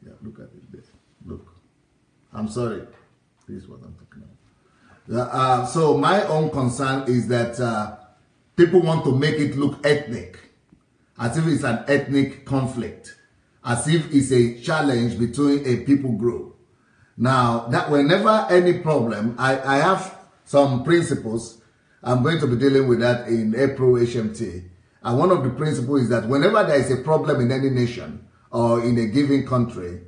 Yeah, look at it. There. Look. I'm sorry. This is what I'm talking about. So my own concern is that people want to make it look ethnic, as if it's an ethnic conflict, as if it's a challenge between a people group. Now, that whenever any problem, I have some principles. I'm going to be dealing with that in April HMT. And one of the principles is that whenever there is a problem in any nation or in a given country,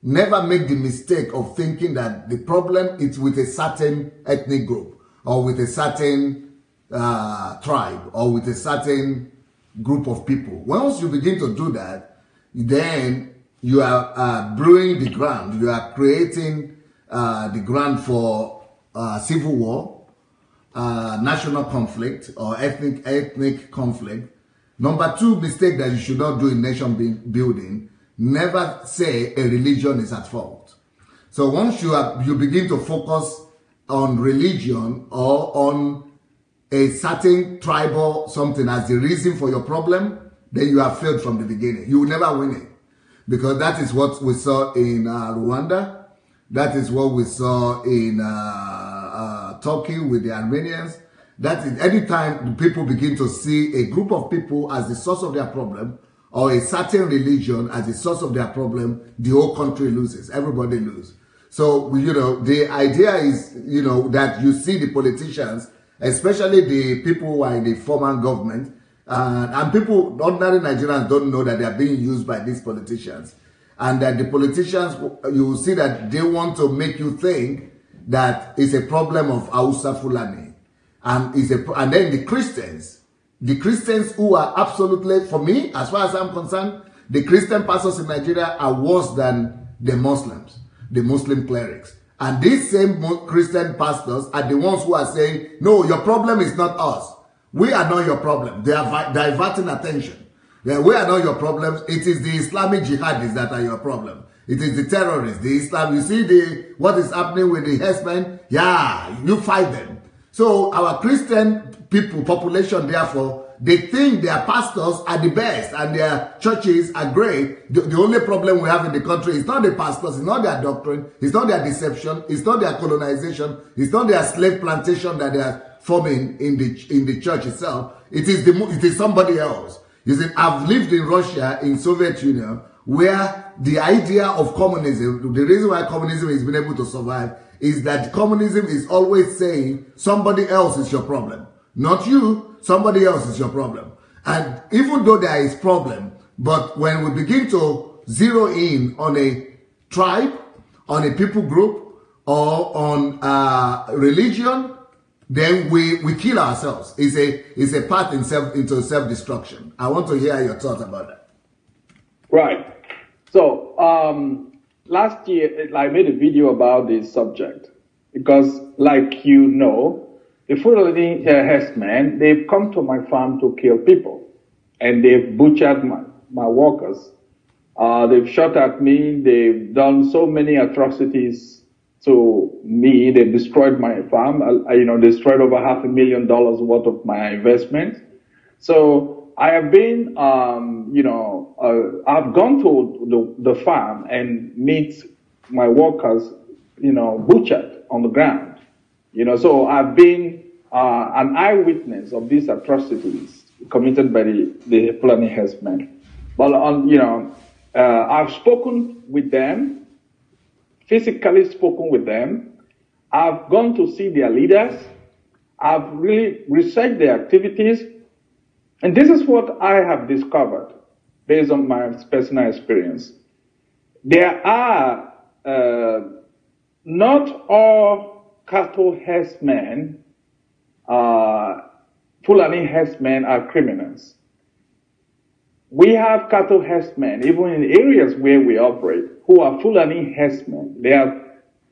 never make the mistake of thinking that the problem is with a certain ethnic group or with a certain tribe or with a certain group of people. Once you begin to do that, then you are brewing the ground. You are creating the ground for civil war, national conflict, or ethnic conflict. Number two mistake that you should not do in nation building: never say a religion is at fault. So once you begin to focus on religion or on a certain tribal something as the reason for your problem, then you have failed from the beginning. You will never win it. Because that is what we saw in Rwanda. That is what we saw in Turkey with the Armenians. That is, anytime people begin to see a group of people as the source of their problem, or a certain religion as the source of their problem, the whole country loses. Everybody loses. So, the idea is, that you see the politicians, especially the people who are in the former government, and people, ordinary Nigerians, don't know that they are being used by these politicians. And that the politicians, you will see that they want to make you think that it's a problem of Hausa Fulani. And then the Christians who are absolutely, for me, as far as I'm concerned, the Christian pastors in Nigeria are worse than the Muslims, the Muslim clerics. And these same Christian pastors are the ones who are saying, no, your problem is not us. We are not your problem. They are diverting attention. We are not your problems. It is the Islamic jihadists that are your problem. It is the terrorists, the Islam. You see what is happening with the herdsmen? Yeah, you fight them. So our Christian population, therefore, they think their pastors are the best and their churches are great. The only problem we have in the country is not the pastors, it's not their doctrine, it's not their deception, it's not their colonization, it's not their slave plantation that they are forming in the church itself. It is somebody else. You see, I've lived in Russia, in Soviet Union, where the idea of communism, the reason why communism has been able to survive is that communism is always saying somebody else is your problem. Not you, somebody else is your problem. And even though there is problem, but when we begin to zero in on a tribe, on a people group, or on religion, then we kill ourselves. It's a path into self-destruction. I want to hear your thoughts about that. Right. So last year I made a video about this subject because, like the Fulani herdsmen, they've come to my farm to kill people, and they've butchered my workers. They've shot at me. They've done so many atrocities to me. They've destroyed my farm. Destroyed over $500,000 worth of my investment. So I have been, I've gone to the farm and meet my workers, butchered on the ground. So I've been an eyewitness of these atrocities committed by the Fulani herdsmen. But I've spoken with them, physically spoken with them. I've gone to see their leaders. I've really researched their activities. And this is what I have discovered based on my personal experience. There are not all cattle herdsmen, Fulani herdsmen are criminals. We have cattle herdsmen, even in areas where we operate, who are Fulani herdsmen. They are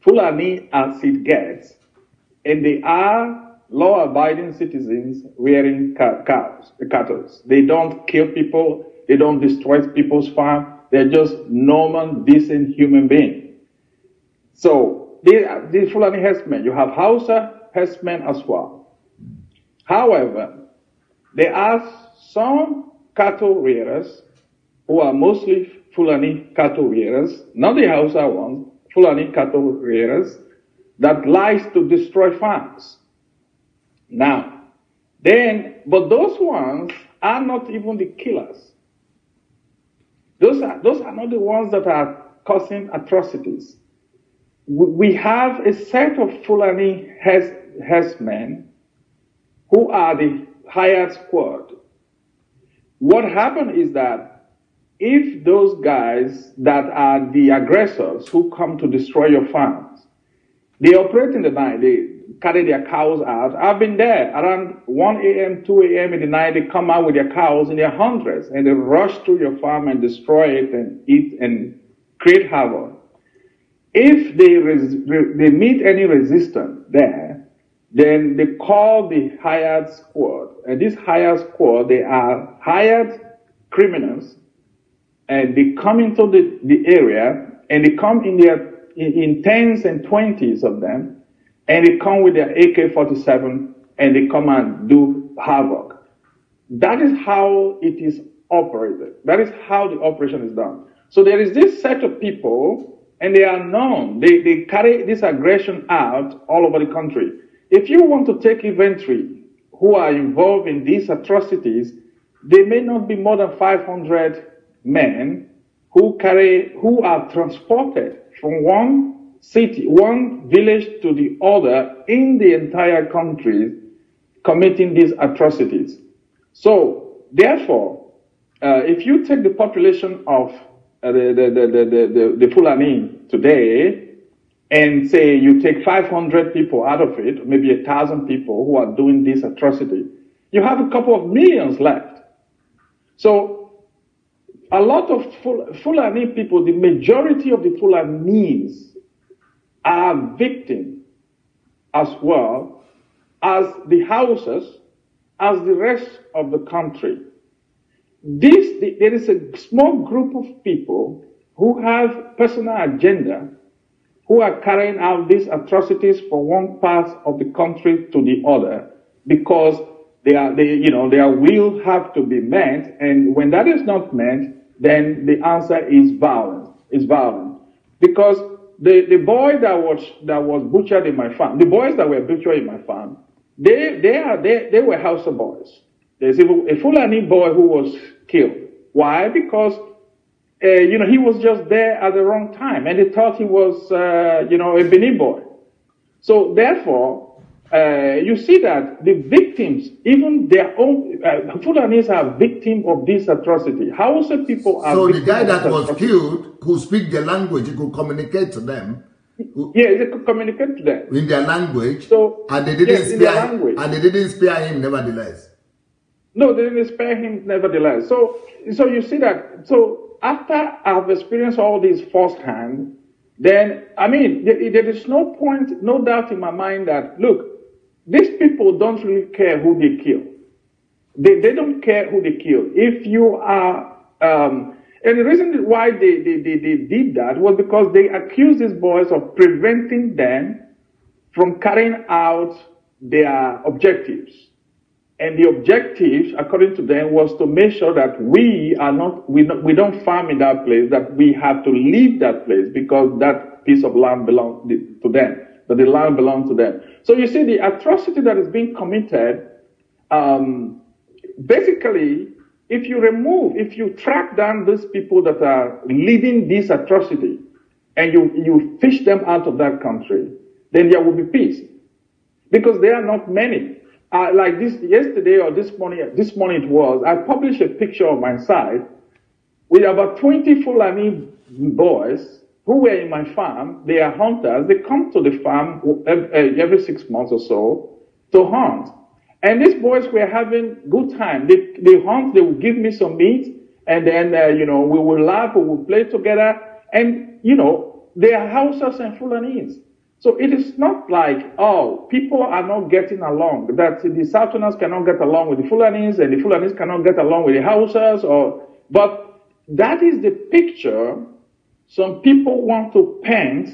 Fulani as it gets, and they are law-abiding citizens rearing cattle. They don't kill people. They don't destroy people's farm. They're just normal, decent human beings. So the Fulani herdsmen, you have Hausa herdsmen as well. However, there are some cattle rearers who are mostly Fulani cattle rearers, not the Hausa ones, Fulani cattle rearers, that likes to destroy farms. Now, but those ones are not even the killers. Those are not the ones that are causing atrocities. We have a set of Fulani herdsmen who are the hired squad. What happened is that if those guys that are the aggressors who come to destroy your farms, they operate in the night, they carry their cows out. I've been there around 1 a.m., 2 a.m. in the night. They come out with their cows in their hundreds and they rush through your farm and destroy it and eat and create havoc. If they meet any resistance there, then they call the hired squad. And this hired squad, they are hired criminals, and they come into the area, and they come in tens and twenties of them, and they come with their AK-47, and they come and do havoc. That is how it is operated. That is how the operation is done. So there is this set of people, and they are known. They carry this aggression out all over the country. If you want to take inventory who are involved in these atrocities, there may not be more than 500 men who are transported from one city, one village to the other in the entire country committing these atrocities. So, therefore, if you take the population of the Fulani today, and say you take 500 people out of it, maybe 1,000 people who are doing this atrocity, you have a couple of millions left. So a lot of Fulani people, the majority of the Fulanis are victims as well as the Hausas, as the rest of the country. There is a small group of people who have personal agenda, who are carrying out these atrocities from one part of the country to the other, because their will have to be met, and when that is not met, then the answer is violence. It's violent. Because the boy that was butchered in my farm, the boys that were butchered in my farm, they were Hausa boys. There's even a Fulani boy who was killed. Why? Because he was just there at the wrong time, and they thought he was, a Benin boy. So therefore, you see that the victims, even their own, Fulanis are victims of this atrocity. Hausa people are. So the guy that was killed could speak their language, he could communicate to them. Yeah, they could communicate to them in their language. So and they didn't spare him, nevertheless. No, they didn't spare him, nevertheless. So you see that. So after I've experienced all these firsthand, then, there is no point, no doubt in my mind that, look, these people don't really care who they kill. They don't care who they kill. If you are, and the reason why they did that was because they accused these boys of preventing them from carrying out their objectives. And the objectives, according to them, was to make sure that we don't farm in that place, that we have to leave that place because that piece of land belongs to them, that the land belongs to them. So you see the atrocity that is being committed, basically, if you track down those people that are leading this atrocity and you fish them out of that country, then there will be peace. Because there are not many. Like this yesterday or this morning it was, I published a picture on my site with about 20 Fulani boys who were in my farm. They are hunters. They come to the farm every 6 months or so to hunt. And these boys were having good time. They hunt, they will give me some meat, and then, we will laugh, we will play together. And, they are Hausas and Fulanis. So it is not like, people are not getting along, that the Southerners cannot get along with the Fulanis and the Fulanis cannot get along with the Hausas, but that is the picture some people want to paint,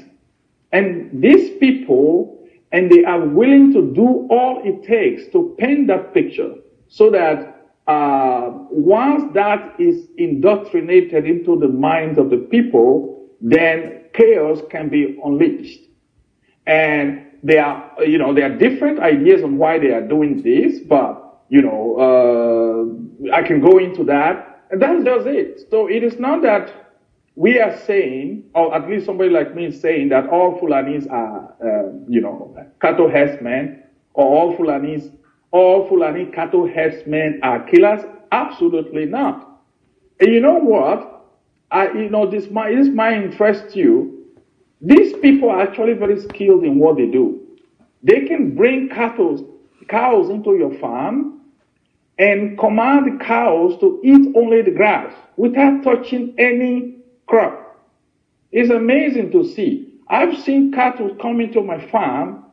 and these people, and they are willing to do all it takes to paint that picture so that once that is indoctrinated into the minds of the people, then chaos can be unleashed. And there are different ideas on why they are doing this, but I can go into that. And that's just it. So it is not that we are saying, or at least somebody like me is saying, that all Fulanis are, cattle herdsmen, or all Fulani cattle herdsmen are killers. Absolutely not. And you know what? This might interest you. These people are actually very skilled in what they do. They can bring cows into your farm and command the cows to eat only the grass without touching any crop. It's amazing to see. I've seen cattle come into my farm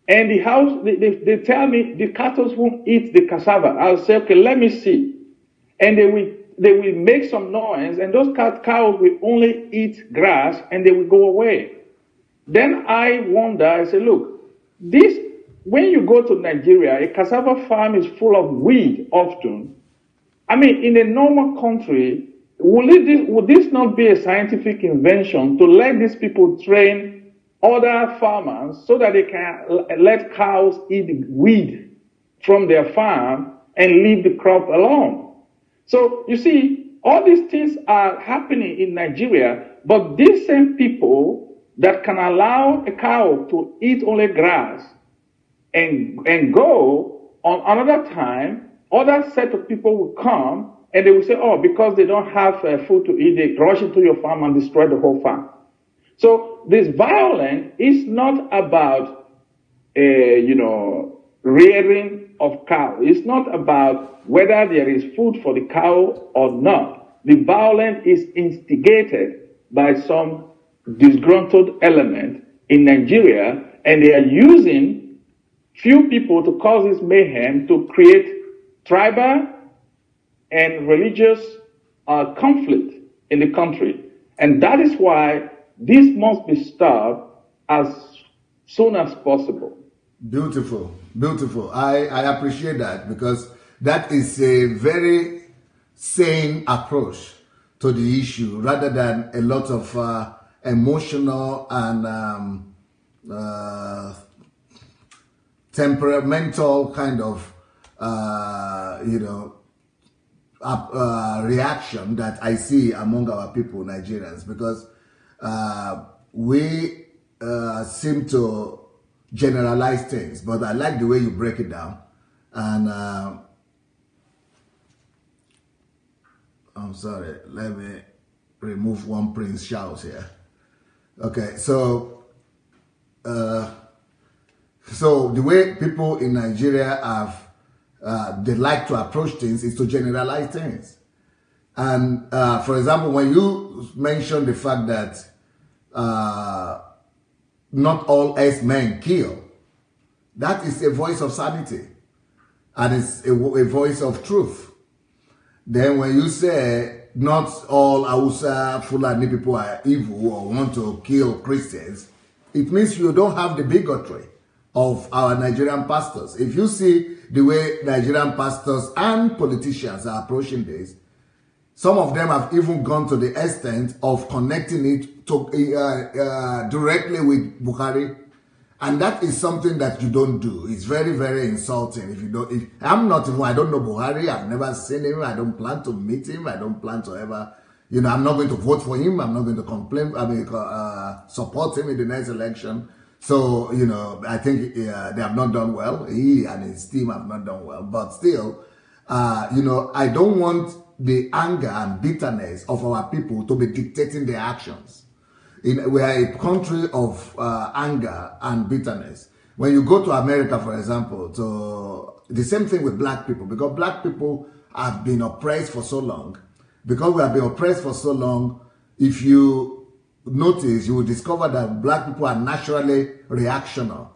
and they tell me the cattle won't eat the cassava. I'll say, okay, let me see. And they will make some noise, and those cows will only eat grass, and they will go away. Then I wonder, I say, look, when you go to Nigeria, a cassava farm is full of weed often. I mean, in a normal country, would this not be a scientific invention to let these people train other farmers so that they can let cows eat weed from their farm and leave the crop alone? So you see, all these things are happening in Nigeria, but these same people that can allow a cow to eat only grass and go on another time, other set of people will come and they will say, oh, because they don't have food to eat, they rush into your farm and destroy the whole farm. So this violence is not about, rearing of cow. It's not about whether there is food for the cow or not. The violence is instigated by some disgruntled element in Nigeria, and they are using few people to cause this mayhem to create tribal and religious conflict in the country. And that is why this must be stopped as soon as possible. Beautiful, beautiful. I appreciate that, because that is a very sane approach to the issue, rather than a lot of emotional and temperamental kind of reaction that I see among our people, Nigerians, because we seem to generalize things. But I like the way you break it down. And I'm sorry, let me remove one Prince Charles here. Okay, so the way people in Nigeria have they like to approach things is to generalize things. And for example, when you mention the fact that not all S-men kill, that is a voice of sanity, and it's a voice of truth. Then when you say not all Hausa, Fulani people are evil or want to kill Christians, it means you don't have the bigotry of our Nigerian pastors. If you see the way Nigerian pastors and politicians are approaching this, some of them have even gone to the extent of connecting it to directly with Buhari, and that is something that you don't do. It's very, very insulting. If you don't, I don't know Buhari. I've never seen him. I don't plan to meet him. I don't plan to ever, I'm not going to vote for him. I'm not going to support him in the next election. So, I think they have not done well. He and his team have not done well. But still, I don't want the anger and bitterness of our people to be dictating their actions. We are a country of anger and bitterness. When you go to America, for example, the same thing with black people, because black people have been oppressed for so long. Because we have been oppressed for so long, if you notice, you will discover that black people are naturally reactional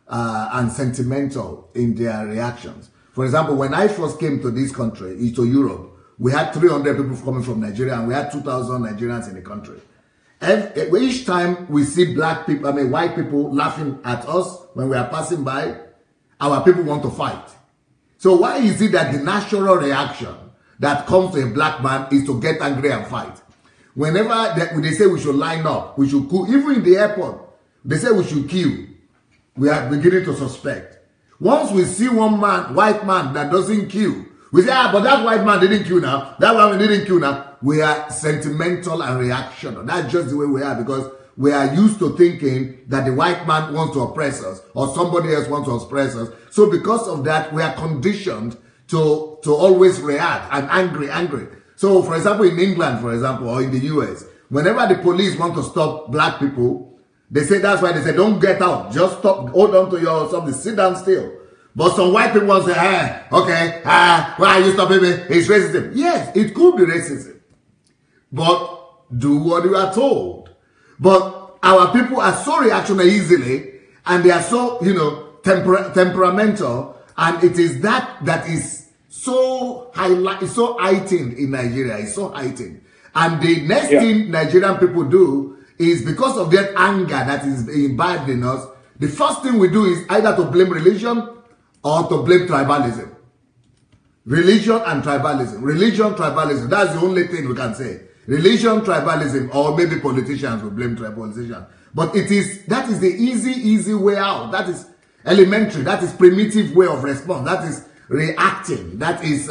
and sentimental in their reactions. For example, when I first came to this country, to Europe, we had 300 people coming from Nigeria, and we had 2,000 Nigerians in the country. Each time we see white people laughing at us when we are passing by, our people want to fight. So why is it that the natural reaction that comes to a black man is to get angry and fight? Whenever they say we should line up, we should kill, even in the airport, they say we should kill. We are beginning to suspect. Once we see one man, white man, that doesn't kill, we say, but that white man didn't kill now. That one didn't kill now. We are sentimental and reactional. That's just the way we are, because we are used to thinking that the white man wants to oppress us or somebody else wants to oppress us. So because of that, we are conditioned to always react and angry. So for example, in England, for example, or in the US, whenever the police want to stop black people, they say, that's why they say, don't get out. Just stop, hold on to your something, sit down still. But some white people will say, okay, why are you stopping me? It's racism. Yes, it could be racism. But do what you are told. But our people are so reactionary easily, and they are so, temperamental, and it is that is so heightened in Nigeria. It's so heightened. And the next thing Nigerian people do is, because of that anger that is imbibed in us, the first thing we do is either to blame religion or to blame tribalism. Religion and tribalism. Religion, tribalism. That's the only thing we can say. Religion, tribalism, or maybe politicians will blame tribalism. But that is the easy way out. That is elementary. That is primitive way of response. That is reacting. That is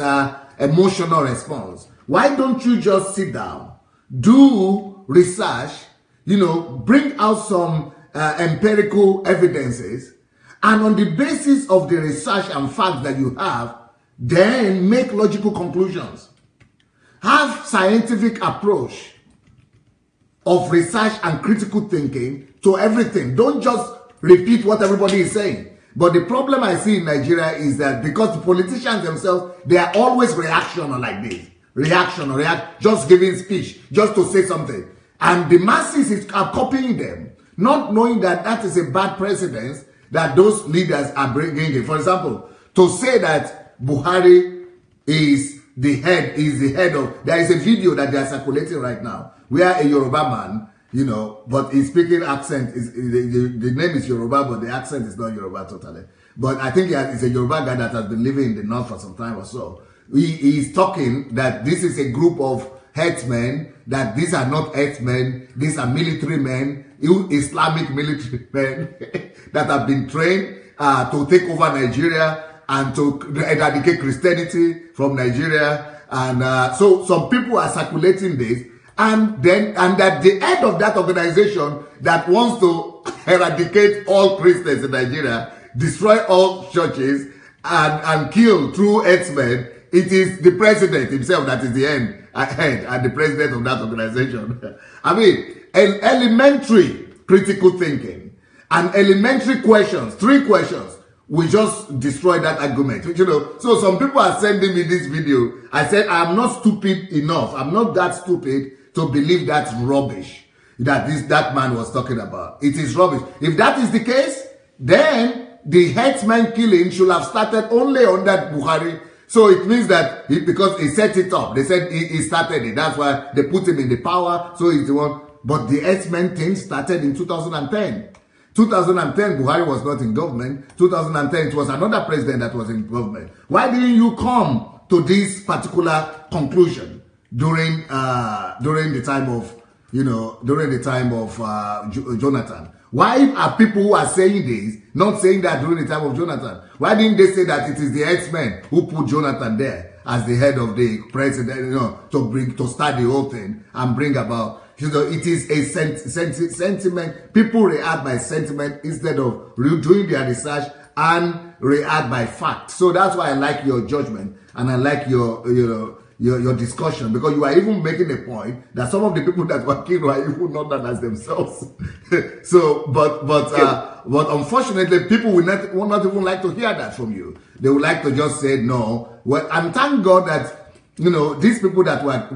emotional response. Why don't you just sit down, do research, bring out some empirical evidences, and on the basis of the research and facts that you have, then make logical conclusions. Have scientific approach of research and critical thinking to everything. Don't just repeat what everybody is saying. But the problem I see in Nigeria is that because the politicians themselves, they are always reactional like this. Just giving speech, just to say something. And the masses are copying them, not knowing that is a bad precedence that those leaders are bringing in. For example, to say that Buhari is the head of, there is a video that they are circulating right now, where a Yoruba man, but his speaking accent the name is Yoruba, but the accent is not Yoruba totally. But I think it's a Yoruba guy that has been living in the north for some time or so. He is talking that this is a group of herdsmen, that these are not herdsmen, these are military men, Islamic military men that have been trained to take over Nigeria and to eradicate Christianity from Nigeria. And so some people are circulating this, and that the head of that organization that wants to eradicate all Christians in Nigeria, destroy all churches, and kill true herdsmen, it is the president himself that is the head and the president of that organization. I mean, elementary critical thinking and elementary questions, 3 questions, we just destroy that argument. So some people are sending me this video. I said, I'm not stupid enough. I'm not that stupid to believe that's rubbish that man was talking about. It is rubbish. If that is the case, then the herdsman killing should have started only on that Buhari. So it means that because he set it up, they said he started it. That's why they put him in the power. So he's the one. But the herdsman thing started in 2010. 2010, Buhari was not in government. 2010, it was another president that was in government. Why didn't you come to this particular conclusion during the time of, Jonathan? Why are people who are saying this not saying that during the time of Jonathan? Why didn't they say that it is the herdsmen who put Jonathan there as the head of the president, to start the whole thing and bring about? It is a sentiment. People react by sentiment instead of doing their research and react by fact. So that's why I like your judgment and I like your discussion, because you are even making a point that some of the people that were killed were even not that as themselves. So, but unfortunately, people will not even like to hear that from you. They would like to just say no. Well, and thank God that these people that were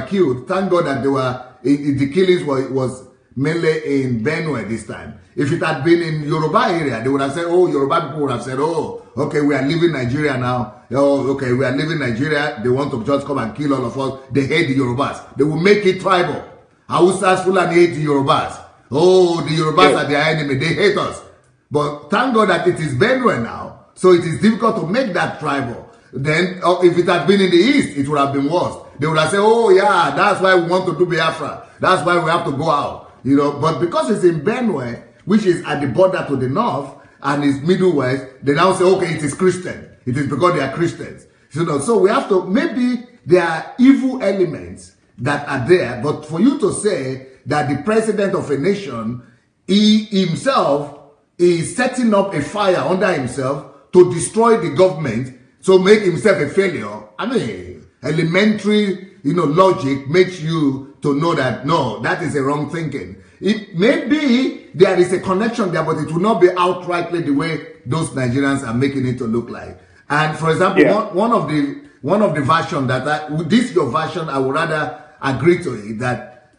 killed. Thank God that they were. The killings was mainly in Benue this time. If it had been in Yoruba area, they would have said, oh, Yoruba people would have said, oh, okay, we are leaving Nigeria now. Oh, okay, we are leaving Nigeria. They want to just come and kill all of us. They hate the Yorubas. They will make it tribal. Hausas, Fulani hate the Yorubas. Oh, the Yorubas are their enemy. They hate us. But thank God that it is Benue now. So it is difficult to make that tribal. Then if it had been in the East, it would have been worse. They would have said, oh yeah, that's why we want to do Biafra. That's why we have to go out. You know, but because it's in Benue, which is at the border to the north, and it's Middle West, they now say, okay, it is Christian. It is because they are Christians. You know, so we have to, maybe there are evil elements that are there, but for you to say that the president of a nation, he himself is setting up a fire under himself to destroy the government, so make himself a failure. I mean, elementary, you know, logic makes you to know that, no, that is a wrong thinking. It may be there is a connection there, but it will not be outrightly the way those Nigerians are making it to look like. And for example, one of the version that this your version, I would rather agree to it, that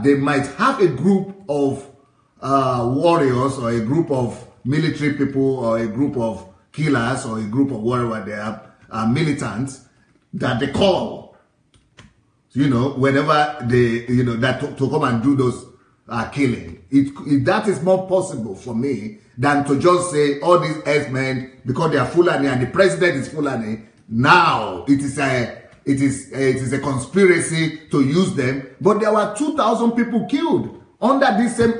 they might have a group of warriors or a group of military people or a group of killers or a group of whatever they are, militants, that they call, you know, whenever they, you know, that to come and do those killing. That is more possible for me than to just say all these herdsmen, because they are Fulani and the president is Fulani, now it is a conspiracy to use them. But there were 2,000 people killed under this same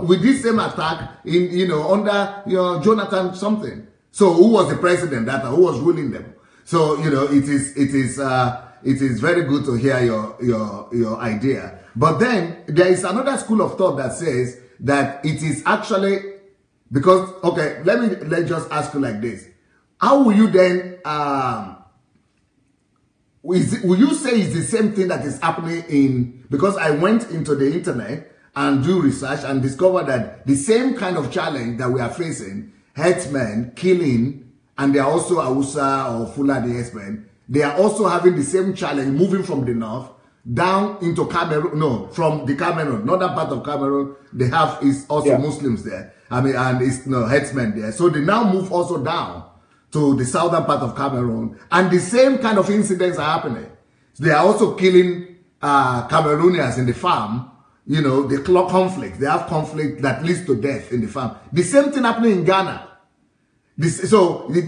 with this same attack in, you know, under, you know, Jonathan something. So who was the president that who was ruling them? So, you know, it is very good to hear your idea. But then there is another school of thought that says that it is actually, because, okay, let's just ask you like this. How will you then, will you say it's the same thing that is happening in, because I went into the internet and do research and discovered that the same kind of challenge that we are facing, herdsmen killing, and they are also Hausa or Fulani herdsmen, they are also having the same challenge moving from the north down into Cameroon, no, from the Cameroon, northern part of Cameroon, they have is also Muslims there. I mean, and it's herdsmen there. So they now move also down to the southern part of Cameroon, and the same kind of incidents are happening. So they are also killing Cameroonians in the farm. You know, the conflict. They have conflict that leads to death in the farm. The same thing happening in Ghana. You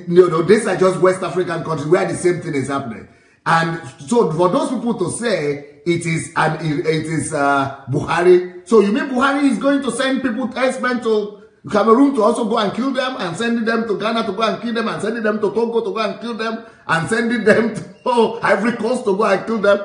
know, these are just West African countries where the same thing is happening. And so for those people to say it is Buhari, so you mean Buhari is going to send people, herdsmen to Cameroon to also go and kill them, and sending them to Ghana to go and kill them, and sending them to Togo to go and kill them, and sending them to Ivory Coast to go and kill them?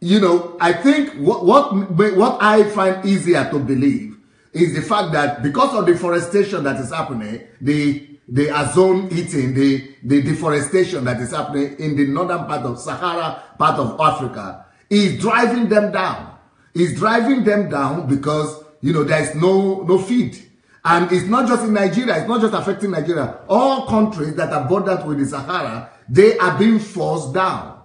You know, I think what I find easier to believe is the fact that because of deforestation that is happening, the ozone eating, the deforestation that is happening in the northern part of Sahara, part of Africa, is driving them down. It's driving them down because, you know, there is no feed. And it's not just in Nigeria, it's not just affecting Nigeria. All countries that are bordered with the Sahara, they are being forced down.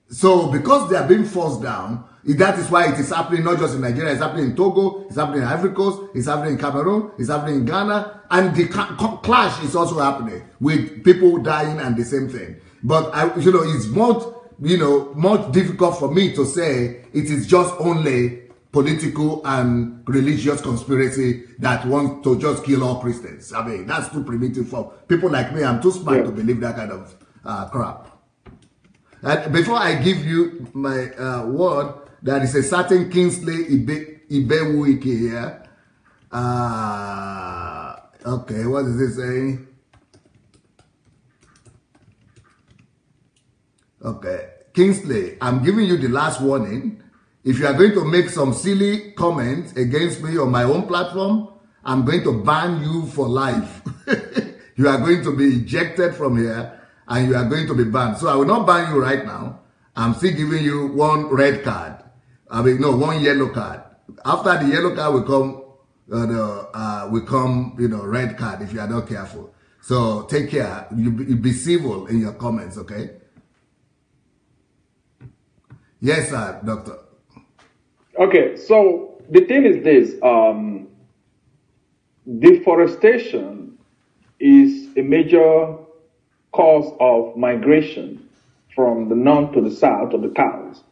So because they are being forced down, that is why it is happening not just in Nigeria, it's happening in Togo, it's happening in Ivory Coast, it's happening in Cameroon, it's happening in Ghana, and the clash is also happening with people dying and the same thing. But you know, it's more difficult for me to say it is just only political and religious conspiracy that wants to just kill all Christians. I mean, that's too primitive for people like me. I'm too smart to believe that kind of crap. And before I give you my word, there is a certain Kingsley Ibewuike here. Okay, what is it saying? Okay, Kingsley, I'm giving you the last warning. If you are going to make some silly comments against me on my own platform, I'm going to ban you for life. You are going to be ejected from here, and you are going to be banned. So I will not ban you right now. I'm still giving you one red card. I mean, no, one yellow card. After the yellow card will come, you know, red card if you are not careful. So take care. You be civil in your comments, okay? Yes, sir, doctor. Okay, so the thing is this. Deforestation is a major cause of migration from the north to the south of the cows.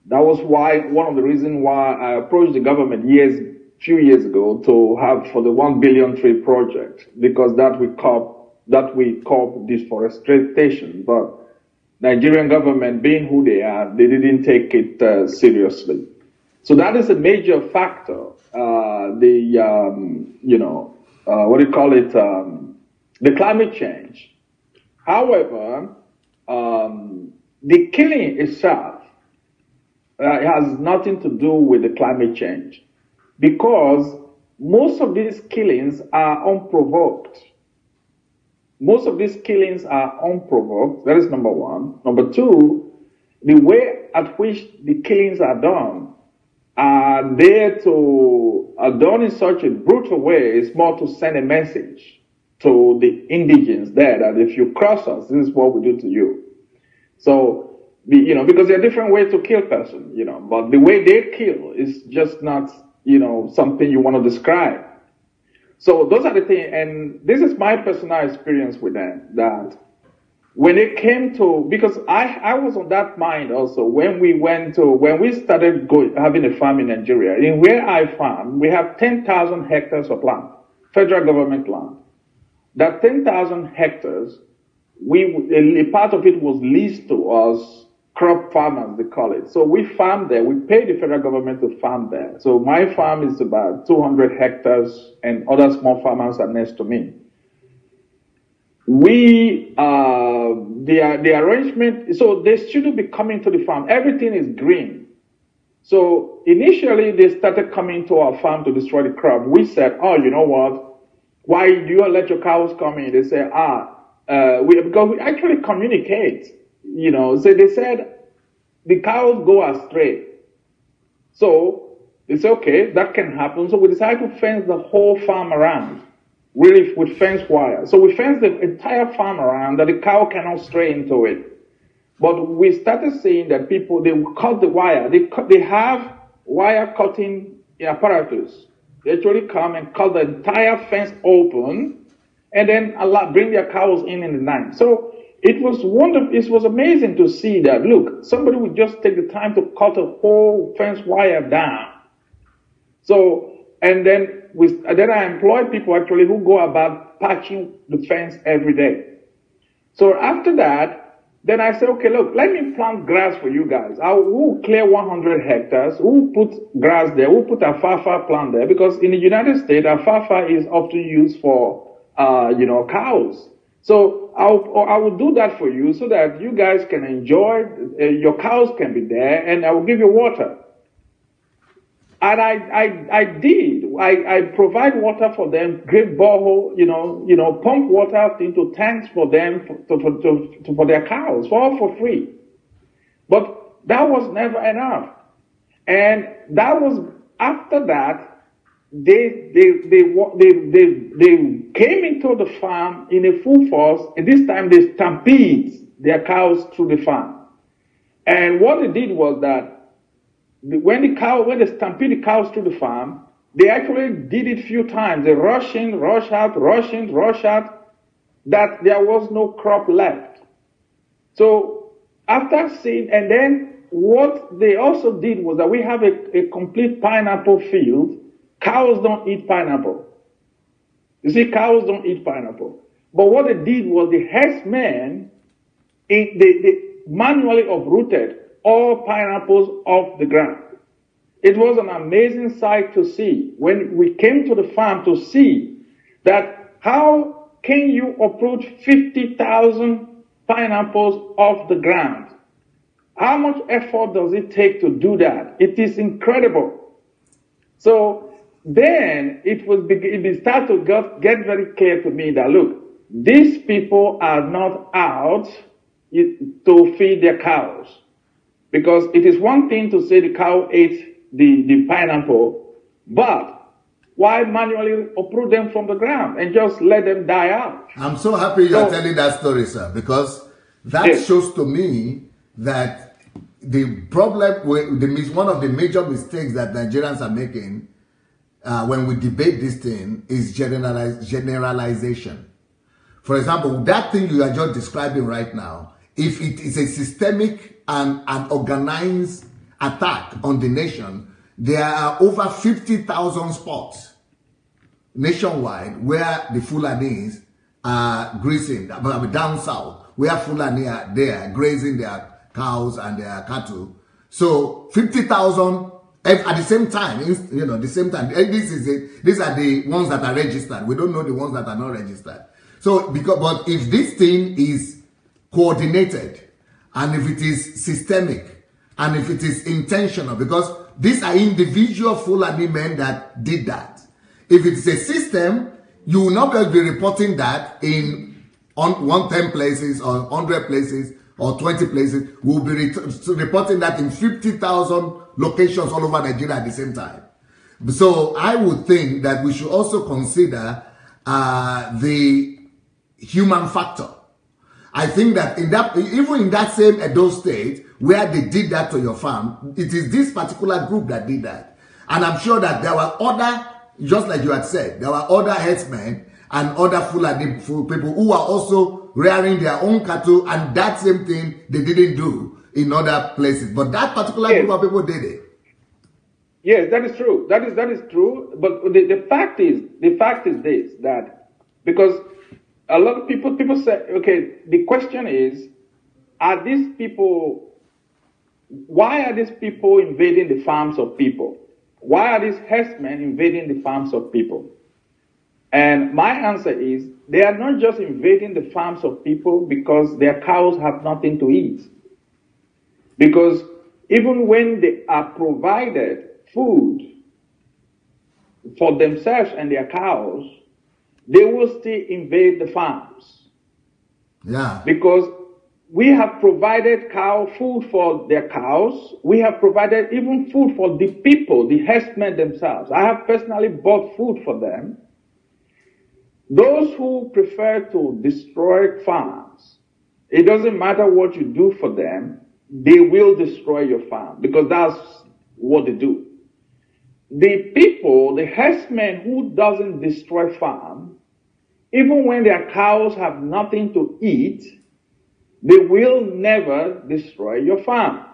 That was why, one of the reasons why I approached the government few years ago to have for the 1 billion tree project, because that will curb that we call deforestation, but Nigerian government, being who they are, they didn't take it seriously. So that is a major factor. The climate change. However, the killing itself has nothing to do with the climate change, because most of these killings are unprovoked. Most of these killings are unprovoked. That is number one. Number two, the way at which the killings are done are done in such a brutal way. It's more to send a message to the indigents there that if you cross us, this is what we do to you. So, because there are different ways to kill person, but the way they kill is just not, something you want to describe. So those are the things, and this is my personal experience with them, that when it came to, because I was on that mind also when we started having a farm in Nigeria. In where I farm, we have 10,000 hectares of land, federal government land. That 10,000 hectares, a part of it was leased to us, crop farmers, they call it. So we farm there. We pay the federal government to farm there. So my farm is about 200 hectares, and other small farmers are next to me. The arrangement, so they shouldn't be coming to the farm. Everything is green. So initially they started coming to our farm to destroy the crop. We said, oh, you know what? Why do you let your cows come in? They say, because we actually communicate, So they said the cows go astray. So they said, okay, that can happen. So we decided to fence the whole farm around, really with fence wire. So we fenced the entire farm around that the cow cannot stray into it. But we started seeing that people, they cut the wire. They have wire cutting apparatus. They actually come and cut the entire fence open and then bring their cows in the night. So it was wonderful. It was amazing to see that, look, somebody would just take the time to cut a whole fence wire down. So, and then I employ people actually who go about patching the fence every day. So after that, then I said, okay, look, let me plant grass for you guys. We'll clear 100 hectares. We'll put grass there. We'll put alfalfa plant there, because in the United States, alfalfa is often used for, cows. So I will do that for you so that you guys can enjoy, your cows can be there, and I will give you water. And I did. I provide water for them, great borehole, pump water into tanks for them, for their cows, all for free. But that was never enough. And that was, after that, they came into the farm in a full force, and this time they stampede their cows through the farm. And what they did was that when they stampede the cows through the farm, they actually did it a few times. They rush in, rush out, rush in, rush out, that there was no crop left. So after seeing, and then what they also did was that we have a complete pineapple field. Cows don't eat pineapple. You see, cows don't eat pineapple. But what they did was the herdsmen, they manually uprooted all pineapples off the ground. It was an amazing sight to see when we came to the farm to see that how can you uproot 50,000 pineapples off the ground? How much effort does it take to do that? It is incredible. So then it started to get very clear to me that, look, these people are not out to feed their cows. Because it is one thing to say the cow ate the pineapple, but why manually uproot them from the ground and just let them die out? I'm so happy you're telling that story, sir, because that shows to me that the problem, one of the major mistakes that Nigerians are making when we debate this thing is generalization. For example, that thing you are just describing right now, if it is a systemic and an organized attack on the nation, there are over 50,000 spots nationwide where the Fulanis grazing, down south, where Fulani are there grazing their cows and their cattle. So 50,000 at the same time, you know, the same time. These are the ones that are registered. We don't know the ones that are not registered. So, but if this thing is coordinated, and if it is systemic, and if it is intentional, because these are individual Fulani men that did that. If it's a system, you will not be reporting that in 110 places or 100 places or 20 places. We'll be reporting that in 50,000 locations all over Nigeria at the same time. So I would think that we should also consider the human factor. I think that even in that same Edo state where they did that to your farm, it is this particular group that did that. And I'm sure that there were other, just like you had said, there were other herdsmen and other Fulani people who are also rearing their own cattle, and that same thing they didn't do in other places. But that particular group of people did it. Yes, that is true. That is true. But the fact is this, that because a lot of people say, okay, the question is, are these people, why are these people invading the farms of people? Why are these herdsmen invading the farms of people? And my answer is, they are not just invading the farms of people because their cows have nothing to eat. Because even when they are provided food for themselves and their cows, they will still invade the farms. Yeah. Because we have provided food for their cows. We have provided even food for the people, the herdsmen themselves. I have personally bought food for them. Those who prefer to destroy farms, it doesn't matter what you do for them, they will destroy your farm because that's what they do. The people, the herdsmen who doesn't destroy farm, even when their cows have nothing to eat, they will never destroy your farm.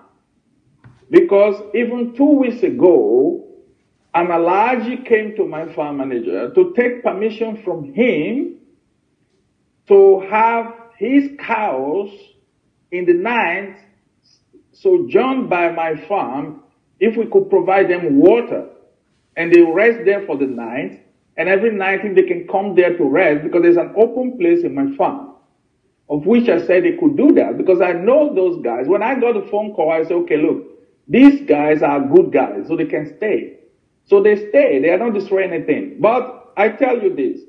Because even 2 weeks ago, an Alaji came to my farm manager to take permission from him to have his cows in the night sojourn by my farm if we could provide them water. And they rest there for the night. And every night if they can come there to rest, because there's an open place in my farm, of which I said they could do that because I know those guys. When I got the phone call, I said, okay, look, these guys are good guys, so they can stay. So they stay. They are not destroying anything. But I tell you this,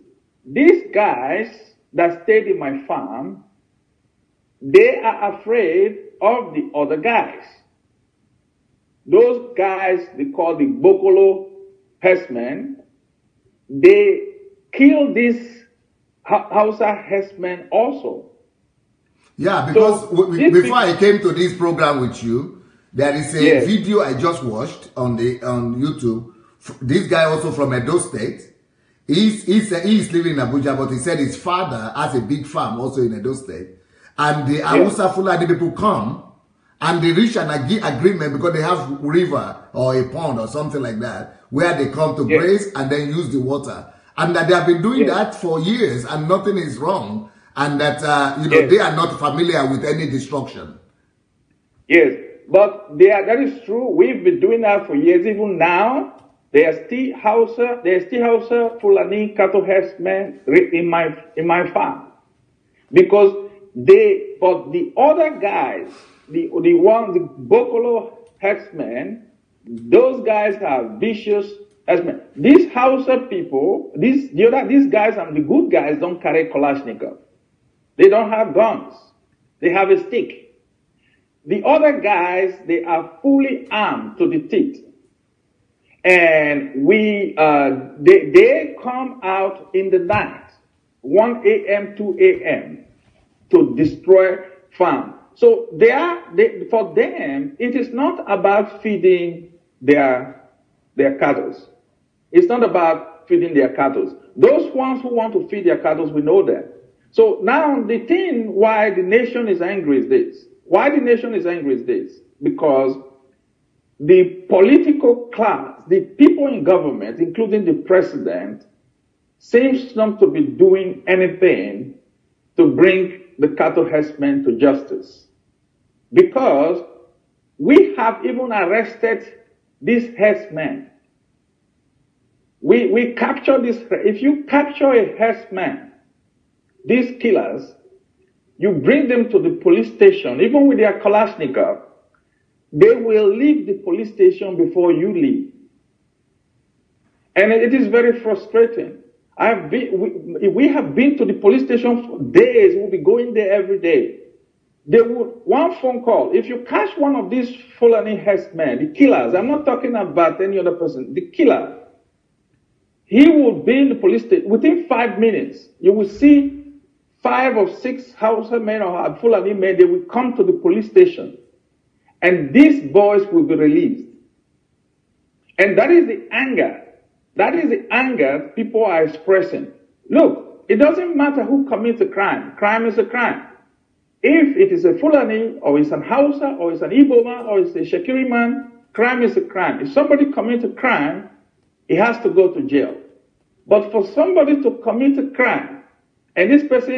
these guys that stayed in my farm, they are afraid of the other guys. Those guys they call the Bokolo herdsmen, they kill these Hausa herdsmen also. Yeah, because before I came to this program with you, there is a video I just watched on YouTube. This guy also from Edo State. He's living in Abuja, but he said his father has a big farm also in Edo State. And the Hausa Fulani people come and they reach an agreement because they have river or a pond or something like that where they come to graze and then use the water. And that they have been doing that for years and nothing is wrong. And that, they are not familiar with any destruction. Yes, but that is true. We've been doing that for years. Even now, there are still Hausa Fulani cattle herdsmen in my farm. Because but the other guys, the Bokolo herdsmen, those guys are vicious herdsmen. These Hausa people, these guys and the good guys don't carry Kalashnikov. They don't have guns. They have a stick. The other guys, they are fully armed to the teeth. And they come out in the night, 1 a.m., 2 a.m., to destroy farm. So for them, it is not about feeding their cattle. It's not about feeding their cattle. Those ones who want to feed their cattle, we know that. So now the thing why the nation is angry is this. Why the nation is angry is this. Because the political class, the people in government, including the president, seems not to be doing anything to bring the cattle herdsmen to justice. Because we have even arrested these herdsmen. We capture this. If you capture a herdsman, these killers, you bring them to the police station, even with their Kalashnikov, they will leave the police station before you leave. And it is very frustrating. We have been to the police station for days. We'll be going there every day. They would, one phone call, if you catch one of these Fulani herdsmen, the killers, I'm not talking about any other person, the killer, he will be in the police station. Within 5 minutes, you will see 5 or 6 Hausa men or Fulani men, they will come to the police station. And these boys will be released. And that is the anger. That is the anger people are expressing. Look, it doesn't matter who commits a crime. Crime is a crime. If it is a Fulani, or it's an Hausa, or it's an Igbo man, or it's a Shekiri man, crime is a crime. If somebody commits a crime, he has to go to jail. But for somebody to commit a crime, and this person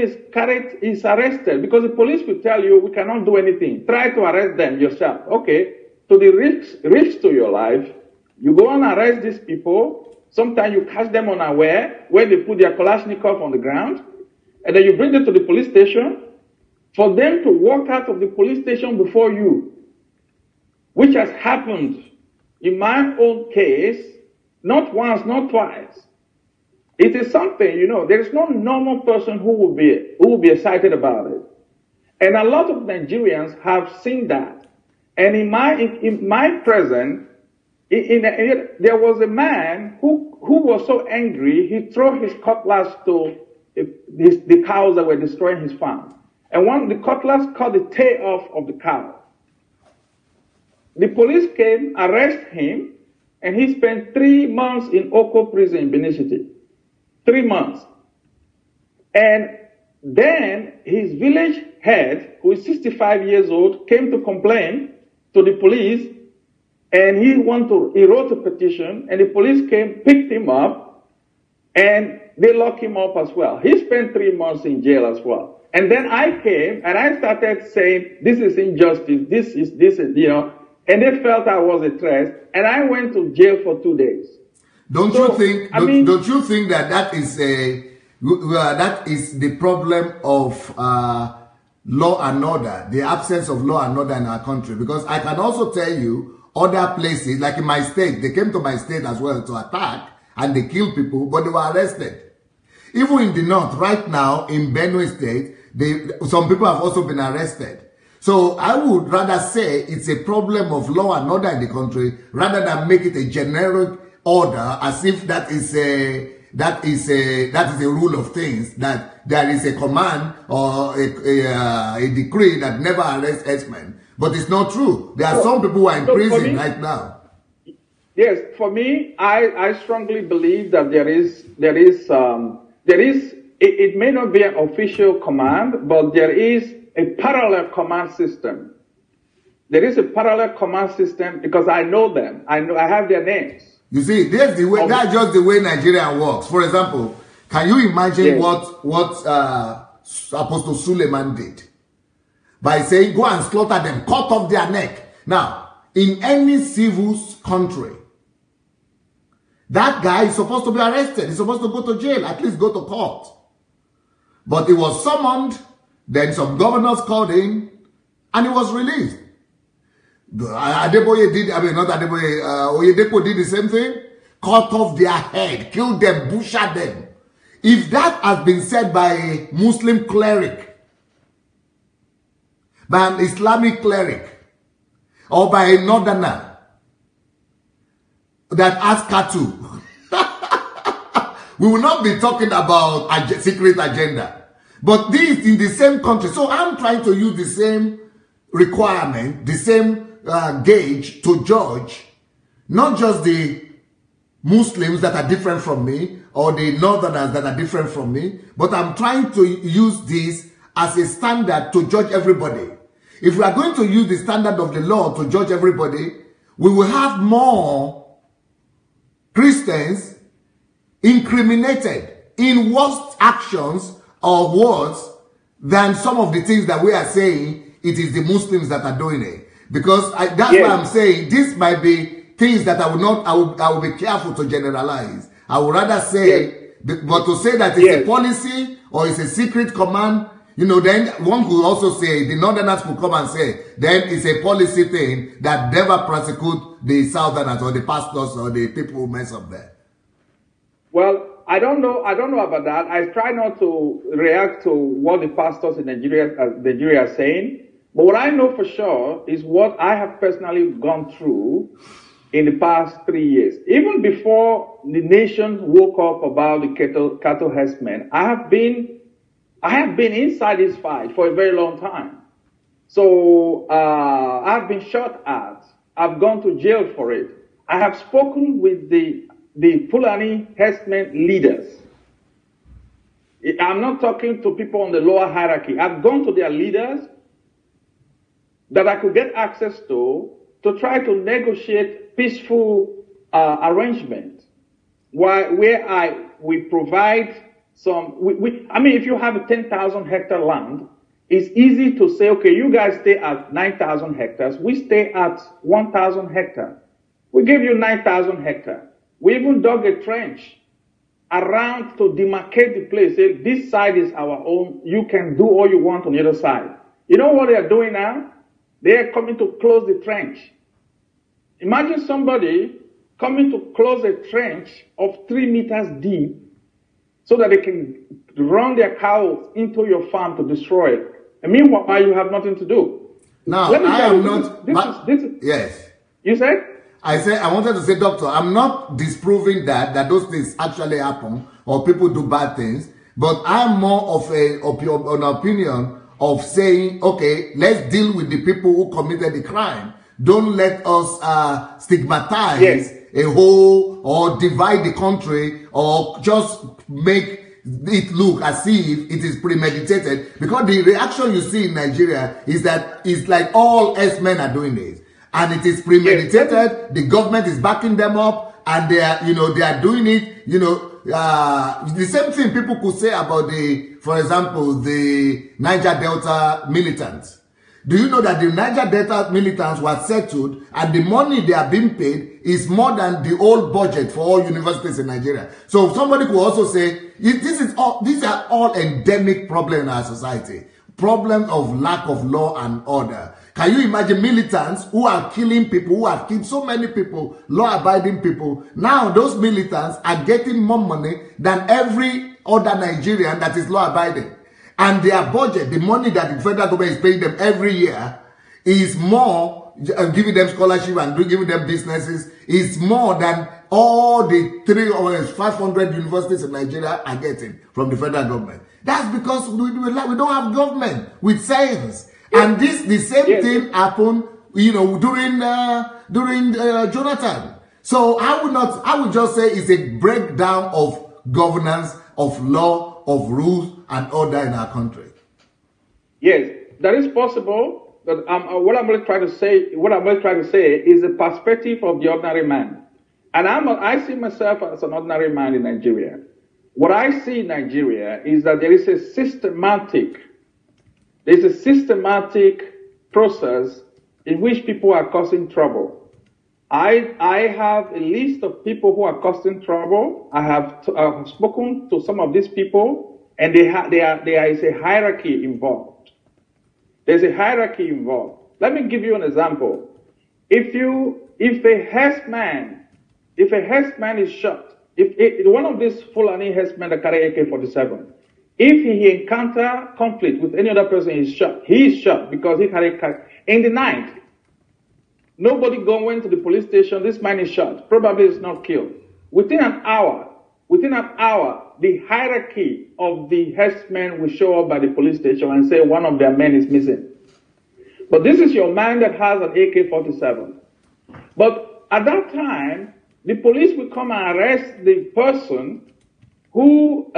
is arrested, because the police will tell you, we cannot do anything. Try to arrest them yourself. Okay, to the risk to your life, you go and arrest these people. Sometimes you catch them unaware, where they put their Kalashnikov on the ground, and then you bring them to the police station. For them to walk out of the police station before you, which has happened in my own case, not once, not twice. It is something, you know, there is no normal person who will be excited about it. And a lot of Nigerians have seen that. And in my presence, there was a man who was so angry, he threw his cutlass to the cows that were destroying his farm. And one, the cutlass cut the tail off of the cow. The police came, arrested him, and he spent 3 months in Oko prison in Benin City. 3 months. And then his village head, who is 65 years old, came to complain to the police, and he wrote a petition, and the police came, picked him up, and they locked him up as well. He spent 3 months in jail as well. And then I came and I started saying, this is injustice, this is, you know, and they felt I was a threat, and I went to jail for 2 days. Don't you think that that is the problem of law and order, the absence of law and order in our country? Because I can also tell you other places, like in my state, they came to my state as well to attack, and they killed people, but they were arrested. Even in the north, right now, in Benue State, some people have also been arrested. So I would rather say it's a problem of law and order in the country, rather than make it a generic order, as if that is a rule of things, that there is a command or a decree that never arrests herdsmen. But it's not true. There are some people who are in prison right now. Yes, for me, I strongly believe that it may not be an official command, but there is a parallel command system. There is a parallel command system because I know them. I have their names. You see, that's just the way Nigeria works. For example, can you imagine what Apostle Suleiman did? By saying, go and slaughter them, cut off their neck. Now, in any civil country, that guy is supposed to be arrested. He's supposed to go to jail, at least go to court. But he was summoned, then some governors called him, and he was released. Adeboye did, Oyedepo did the same thing. Cut off their head, killed them, butchered them. If that has been said by a Muslim cleric, by an Islamic cleric, or by a northerner that has cattle, we will not be talking about a secret agenda. But this in the same country. So I'm trying to use the same requirement, the same gauge to judge not just the Muslims that are different from me or the northerners that are different from me, but I'm trying to use this as a standard to judge everybody. If we are going to use the standard of the law to judge everybody, we will have more Christians incriminated in worse actions or words than some of the things that we are saying it is the Muslims that are doing it. Because that's why I'm saying this might be things that I will be careful to generalize. I would rather say, but to say that it's a policy or it's a secret command, you know, then one could also say, the Northerners could come and say, then it's a policy thing that never prosecute the Southerners or the pastors or the people who mess up there. Well, I don't know about that. I try not to react to what the pastors in Nigeria are saying. But what I know for sure is what I have personally gone through in the past 3 years. Even before the nation woke up about the cattle herdsmen, I have been inside this fight for a very long time. So I've been shot at. I've gone to jail for it. I have spoken with the Fulani herdsmen leaders. I'm not talking to people on the lower hierarchy. I've gone to their leaders that I could get access to try to negotiate peaceful arrangement where we provide some, I mean, if you have a 10,000 hectare land, it's easy to say, okay, you guys stay at 9,000 hectares, we stay at 1,000 hectares. We give you 9,000 hectares. We even dug a trench around to demarcate the place. Say, this side is our own. You can do all you want on the other side. You know what they are doing now? They are coming to close the trench. Imagine somebody coming to close a trench of 3 meters deep so that they can run their cows into your farm to destroy it. And meanwhile, you have nothing to do. Now, I am not... Yes. You said? I wanted to say, Doctor, I'm not disproving that those things actually happen or people do bad things, but I'm more of an opinion of saying, okay, let's deal with the people who committed the crime. Don't let us stigmatize a whole or divide the country or just make it look as if it is premeditated. Because the reaction you see in Nigeria is that it's like all S-men are doing this. And it is premeditated, the government is backing them up, and they are, they are doing it, the same thing people could say about for example, the Niger Delta militants. Do you know that the Niger Delta militants were settled and the money they are being paid is more than the old budget for all universities in Nigeria? So somebody could also say, these are all endemic problems in our society. Problems of lack of law and order. Can you imagine militants who are killing people, who have killed so many people, law-abiding people? Now those militants are getting more money than every other Nigerian that is law-abiding. And their budget, the money that the federal government is paying them every year, is more, giving them scholarship and giving them businesses, is more than all the 300 or 500 universities in Nigeria are getting from the federal government. That's because we don't have government with sense. And the same thing happened, during Jonathan. So I would just say it's a breakdown of governance, of law, of rules and order in our country. Yes, that is possible. But what I'm really trying to say is the perspective of the ordinary man. And I see myself as an ordinary man in Nigeria. What I see in Nigeria is that there is a systematic process in which people are causing trouble. I have a list of people who are causing trouble. I have spoken to some of these people, and there is a hierarchy involved. There's a hierarchy involved. Let me give you an example. If a herdsman is shot, if one of these Fulani herdsmen that carry AK-47, if he encounter conflict with any other person, he is shot because he carry in the night. Nobody went to the police station, this man is shot, probably is not killed. Within an hour, the hierarchy of the herdsmen will show up by the police station and say one of their men is missing. But this is your man that has an AK-47. But at that time, the police will come and arrest the person who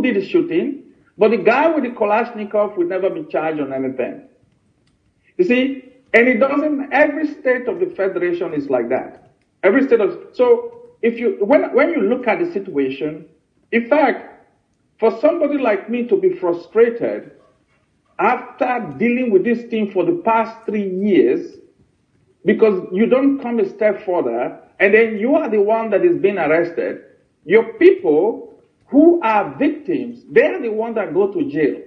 did the shooting, but the guy with the Kalashnikov will never be charged on anything. You see, and it doesn't, every state of the Federation is like that. So when you look at the situation, in fact, for somebody like me to be frustrated after dealing with this thing for the past 3 years, because you don't come a step further, and then you are the one that is being arrested, your people who are victims, they are the ones that go to jail.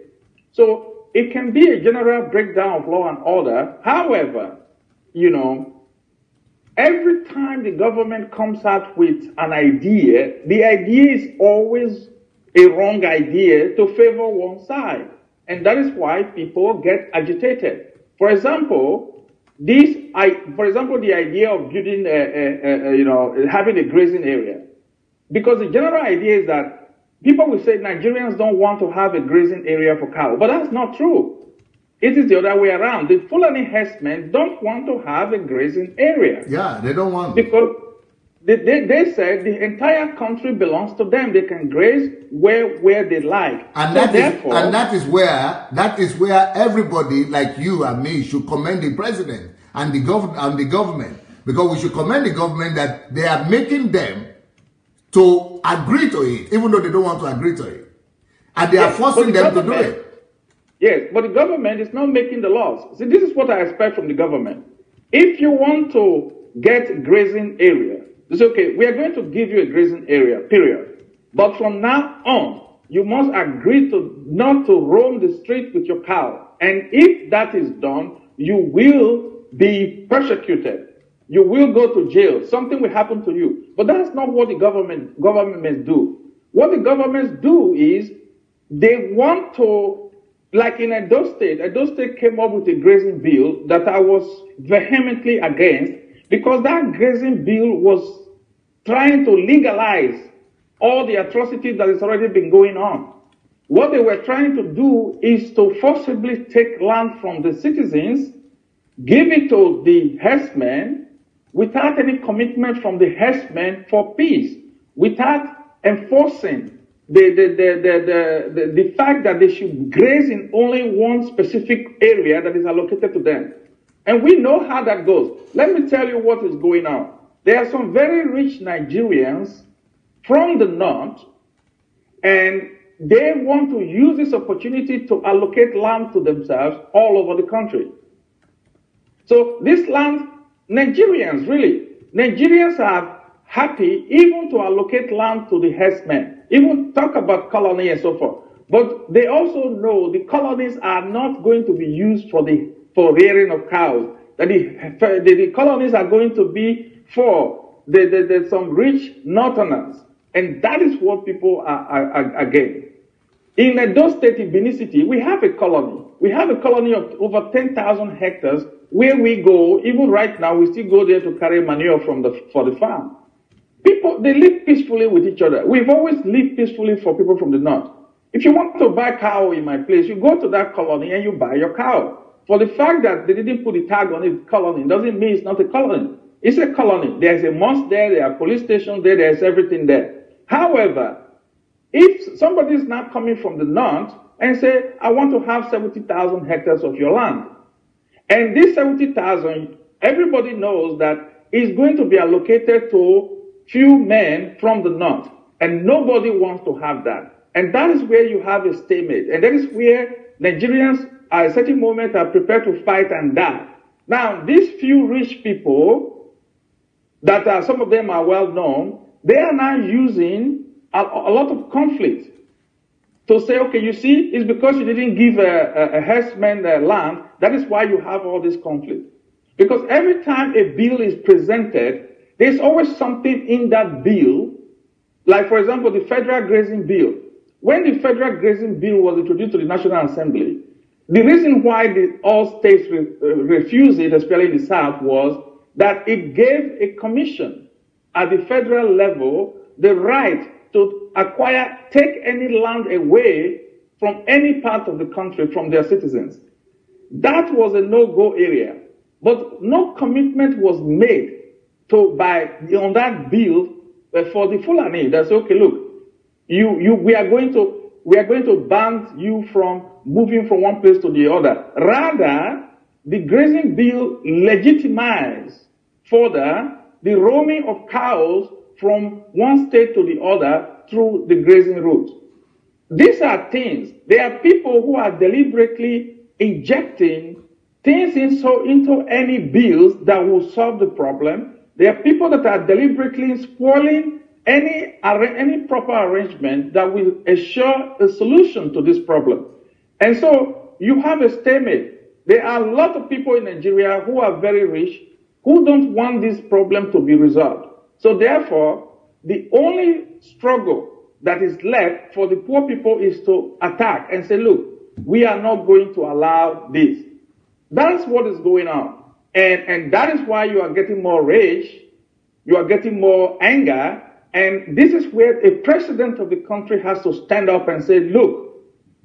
So it can be a general breakdown of law and order. However, you know, every time the government comes out with an idea, the idea is always a wrong idea to favor one side. And that is why people get agitated. For example, the idea of building, having a grazing area. Because the general idea is that people will say Nigerians don't want to have a grazing area for cows, but that's not true. It is the other way around. The Fulani herdsmen don't want to have a grazing area. Yeah, they don't want. Because they said the entire country belongs to them. They can graze where they like. And that is where everybody like you and me should commend the president and the government, because we should commend the government that they are making them to agree to it, even though they don't want to agree to it, and they are forcing them to do it. Yes, but the government is not making the laws. See, this is what I expect from the government. If you want to get grazing area, it's okay, we are going to give you a grazing area, period. But from now on, you must agree to not to roam the street with your cow. And if that is done, you will be persecuted. You will go to jail. Something will happen to you. But that's not what the governments do. What the governments do is they want to, like in Edo State came up with a grazing bill that I was vehemently against, because that grazing bill was trying to legalize all the atrocities that has already been going on. What they were trying to do is to forcibly take land from the citizens, give it to the herdsmen, without any commitment from the herdsmen for peace, without enforcing the fact that they should graze in only one specific area that is allocated to them. And we know how that goes. Let me tell you what is going on. There are some very rich Nigerians from the north, and they want to use this opportunity to allocate land to themselves all over the country. So this land, Nigerians are happy even to allocate land to the herdsmen, even talk about colony and so forth. But they also know the colonies are not going to be used for rearing of cows. That the colonies are going to be for some rich northerners. And that is what people are against. In Edo State, in Benin City, we have a colony. We have a colony of over 10,000 hectares where we go. Even right now, we still go there to carry manure for the farm. People, they live peacefully with each other. We've always lived peacefully for people from the north. If you want to buy cow in my place, you go to that colony and you buy your cow. For the fact that they didn't put a tag on it, colony, doesn't mean it's not a colony. It's a colony. There's a mosque there are police stations there, there's everything there. However, if somebody is now coming from the north and say, I want to have 70,000 hectares of your land, and this 70,000, everybody knows that is going to be allocated to few men from the north, and nobody wants to have that. And that is where you have a stalemate. And that is where Nigerians at a certain moment are prepared to fight and die. Now, these few rich people, that some of them are well known, they are now using a lot of conflict to say, okay, you see, it's because you didn't give a herdsman land, that is why you have all this conflict. Because every time a bill is presented, there's always something in that bill, like, for example, the federal grazing bill. When the federal grazing bill was introduced to the National Assembly, the reason why all states refused it, especially in the South, was that it gave a commission at the federal level the right to take any land away from any part of the country from their citizens. That was a no-go area. But no commitment was made on that bill for the Fulani. That's okay, look, we are going to ban you from moving from one place to the other. Rather, the grazing bill legitimized further the roaming of cows from one state to the other through the grazing route. These are things. There are people who are deliberately injecting things into any bills that will solve the problem. There are people that are deliberately spoiling any proper arrangement that will assure a solution to this problem. And so you have a stalemate. There are a lot of people in Nigeria who are very rich who don't want this problem to be resolved. So therefore, the only struggle that is left for the poor people is to attack and say, look, we are not going to allow this. That's what is going on. And that is why you are getting more rage, you are getting more anger, and this is where a president of the country has to stand up and say, look,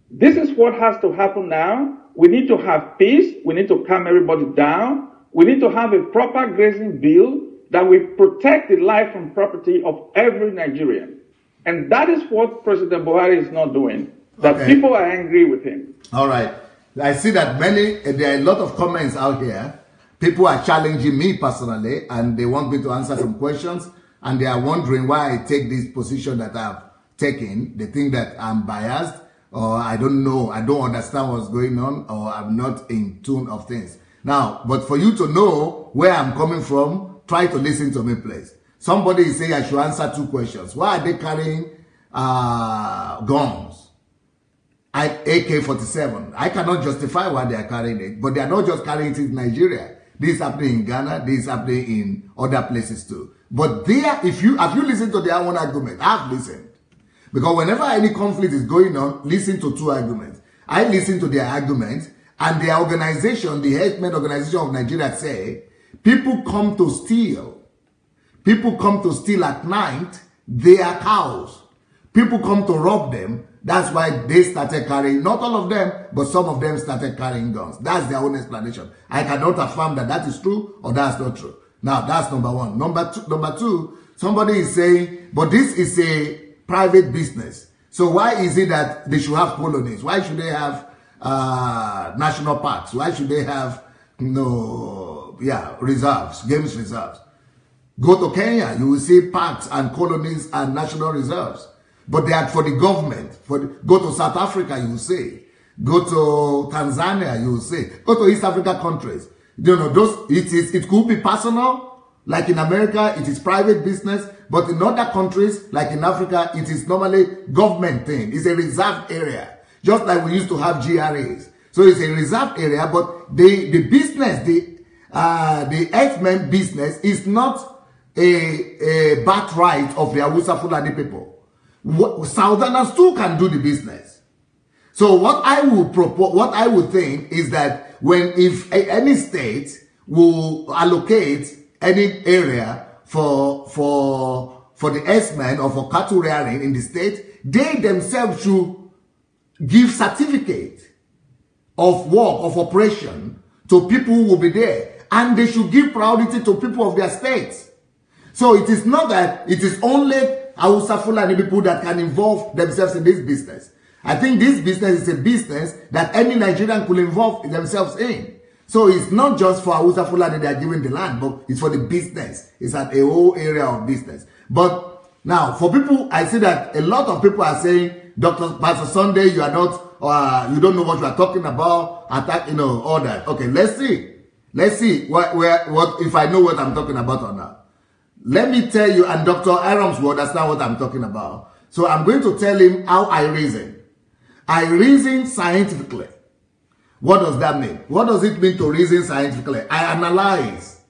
this is what has to happen now. We need to have peace. We need to calm everybody down. We need to have a proper grazing bill that will protect the life and property of every Nigerian. And that is what President Buhari is not doing. That people are angry with him. All right. I see that there are a lot of comments out here. People are challenging me personally, and they want me to answer some questions, and they are wondering why I take this position that I've taken. They think that I'm biased, or I don't know, I don't understand what's going on, or I'm not in tune of things. Now, but for you to know where I'm coming from, try to listen to me, please. Somebody is saying I should answer 2 questions. Why are they carrying guns? AK-47. I cannot justify why they are carrying it, but they are not just carrying it in Nigeria. This is happening in Ghana. This is happening in other places too. But there, if you listen to their own argument, I've listened. Because whenever any conflict is going on, listen to 2 arguments. I listen to their arguments, and their organization, the Herdsmen Organization of Nigeria, say, people come to steal. People come to steal at night their cows. People come to rob them. That's why they started carrying, not all of them, but some of them started carrying guns. That's their own explanation. I cannot affirm that that is true or that's not true. Now, that's number 1. Number two, somebody is saying, but this is a private business. So why is it that they should have colonies? Why should they have national parks? Why should they have reserves, games reserves? Go to Kenya, you will see parks and colonies and national reserves. But they are for the government. Go to South Africa, you will see. Go to Tanzania, you will see. Go to East Africa countries. You know, it could be personal, like in America, it is private business. But in other countries, like in Africa, it is normally government thing. It's a reserved area. Just like we used to have GRAs. So it's a reserved area, but the business, the Herdsmen business is not a birthright of the Hausa Fulani people. Southerners too can do the business. So what I would propose, what I would think is that if any state will allocate any area for the herdsmen or for cattle rearing in the state, they themselves should give certificate of work, of operation to people who will be there. And they should give priority to people of their states. So it is not that it is only Hausa Fulani people that can involve themselves in this business. I think this business is a business that any Nigerian could involve themselves in. So it's not just for Hausa Fulani they are giving the land, but it's for the business. It's a whole area of business. But now, for people, I see that a lot of people are saying, Pastor Sunday, you are not, you don't know what you are talking about, attack, all that. Okay, let's see. Let's see what if I know what I'm talking about or not. Let me tell you, and Dr. Aroms will understand what I'm talking about. So I'm going to tell him how I reason. I reason scientifically. What does that mean? What does it mean to reason scientifically? I analyze.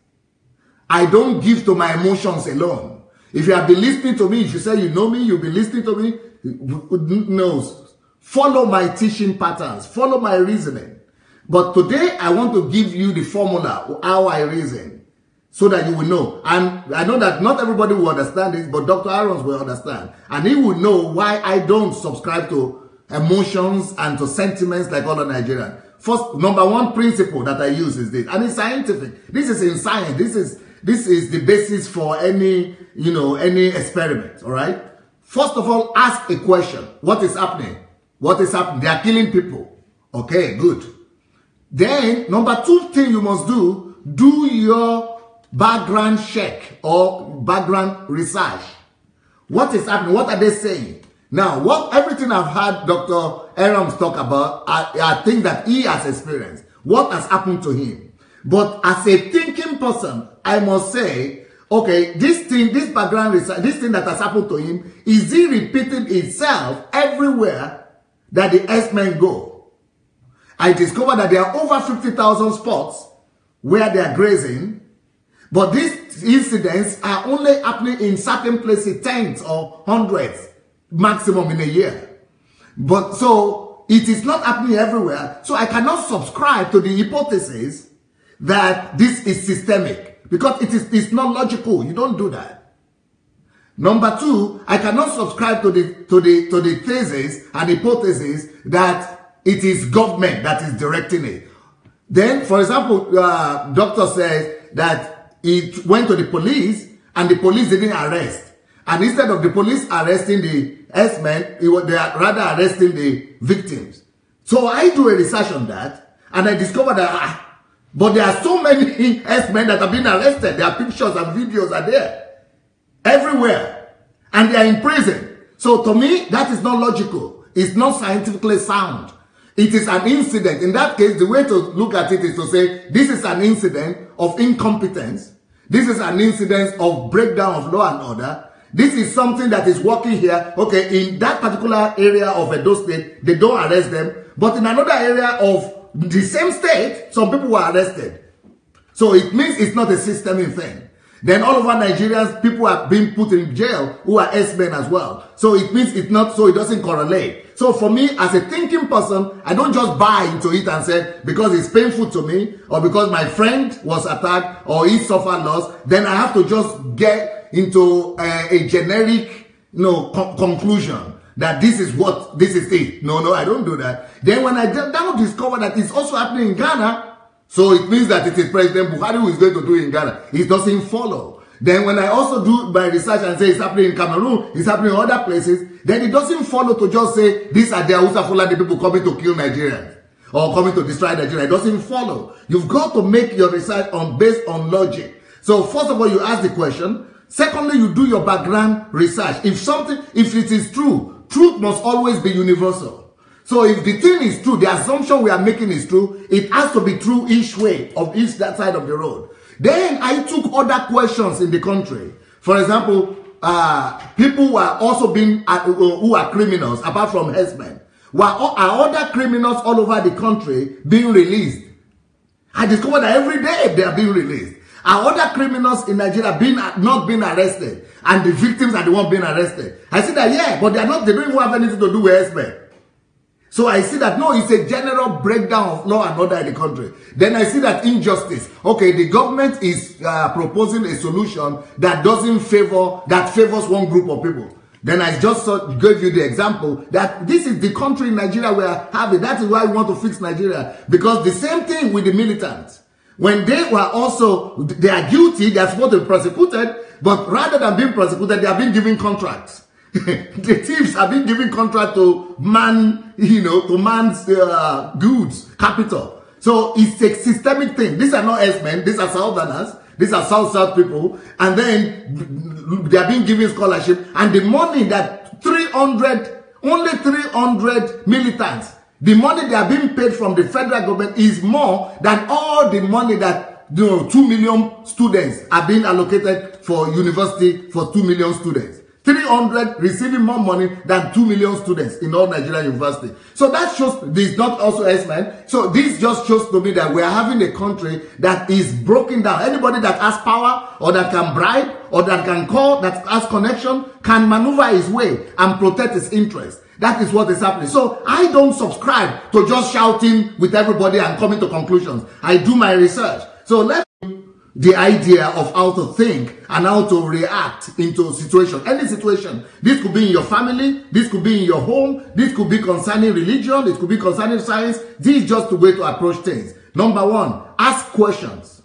I don't give to my emotions alone. If you have been listening to me, if you say you know me, you'll be listening to me. No. Follow my teaching patterns. Follow my reasoning. But today, I want to give you the formula, how I reason. So that you will know. And I know that not everybody will understand this, but Dr. Aroms will understand. And he will know why I don't subscribe to emotions and to sentiments like other Nigerians. First, number 1 principle that I use is this. And it's scientific. This is in science. This is the basis for any experiment. All right? First of all, ask a question. What is happening? What is happening? They are killing people. Okay, good. Then, number 2 thing you must do your background check or background research. What is happening? What are they saying? Now, everything I've heard Dr. Aroms talk about are things that he has experienced. What has happened to him? But as a thinking person, I must say, okay, this background research, this thing that has happened to him, is it repeating itself everywhere that the herdsmen go? I discovered that there are over 50,000 spots where they are grazing, but these incidents are only happening in certain places, tens or hundreds maximum in a year. But so it is not happening everywhere. So I cannot subscribe to the hypothesis that this is systemic, because it's not logical. You don't do that. Number two, I cannot subscribe to the thesis and hypothesis that it is government that is directing it. Then, for example, doctor says that he went to the police and the police didn't arrest. And instead of the police arresting the herdsmen, they are rather arresting the victims. So I do a research on that, and I discovered that, but there are so many herdsmen that have been arrested. Their pictures and videos are there everywhere, and they are in prison. So to me, that is not logical. It's not scientifically sound. It is an incident. In that case, the way to look at it is to say, this is an incident of incompetence. This is an incident of breakdown of law and order. This is something that is working here. Okay, in that particular area of Edo State, they don't arrest them. But in another area of the same state, some people were arrested. So it means it's not a systemic thing. Then all over Nigerians, people are being put in jail who are herdsmen as well. So it means it's not, so it doesn't correlate. So for me, as a thinking person, I don't just buy into it and say, because it's painful to me, or because my friend was attacked, or he suffered loss, then I have to just get into a generic, conclusion that this is it. No, I don't do that. Then when I now discover that it's also happening in Ghana, so it means that it is President Buhari who is going to do it in Ghana. It doesn't follow. Then when I also do my research and say it's happening in Cameroon, it's happening in other places, then it doesn't follow to just say these are the Fulani people coming to kill Nigerians or coming to destroy Nigeria. It doesn't follow. You've got to make your research based on logic. So first of all, you ask the question. Secondly, you do your background research. If it is true, truth must always be universal. So if the thing is true, the assumption we are making is true, it has to be true each way of that side of the road. Then I took other questions in the country. For example, people who are also being, who are criminals, apart from herdsmen, are other criminals all over the country being released? I discovered that every day they are being released. Are other criminals in Nigeria not being arrested, and the victims are the ones being arrested? I see that, yeah, but they don't even have anything to do with herdsmen. So I see that, no, it's a general breakdown of law and order in the country. Then I see that injustice. Okay, the government is proposing a solution that favors one group of people. Then I just gave you the example that this is the country in Nigeria we are having. That is why we want to fix Nigeria. Because the same thing with the militants. When they are guilty, they are supposed to be prosecuted, but rather than being prosecuted, they are being given contracts. The thieves have been giving contract to man's goods, capital. So it's a systemic thing. These are not herdsmen, these are Southerners, these are South people, and then they are being given scholarship, and the money that only 300 militants, the money they are being paid from the federal government is more than all the money that 2 million students are being allocated for university for 2 million students. 300 receiving more money than 2 million students in all Nigerian university. So that shows, this is not also herdsmen. So this just shows to me that we are having a country that is broken down. Anybody that has power or that can bribe or that can call, that has connection, can maneuver his way and protect his interests. That is what is happening. So I don't subscribe to just shouting with everybody and coming to conclusions. I do my research. So let's the idea of how to think and how to react into a situation. Any situation. This could be in your family. This could be in your home. This could be concerning religion. It could be concerning science. This is just the way to approach things. Number one, ask questions.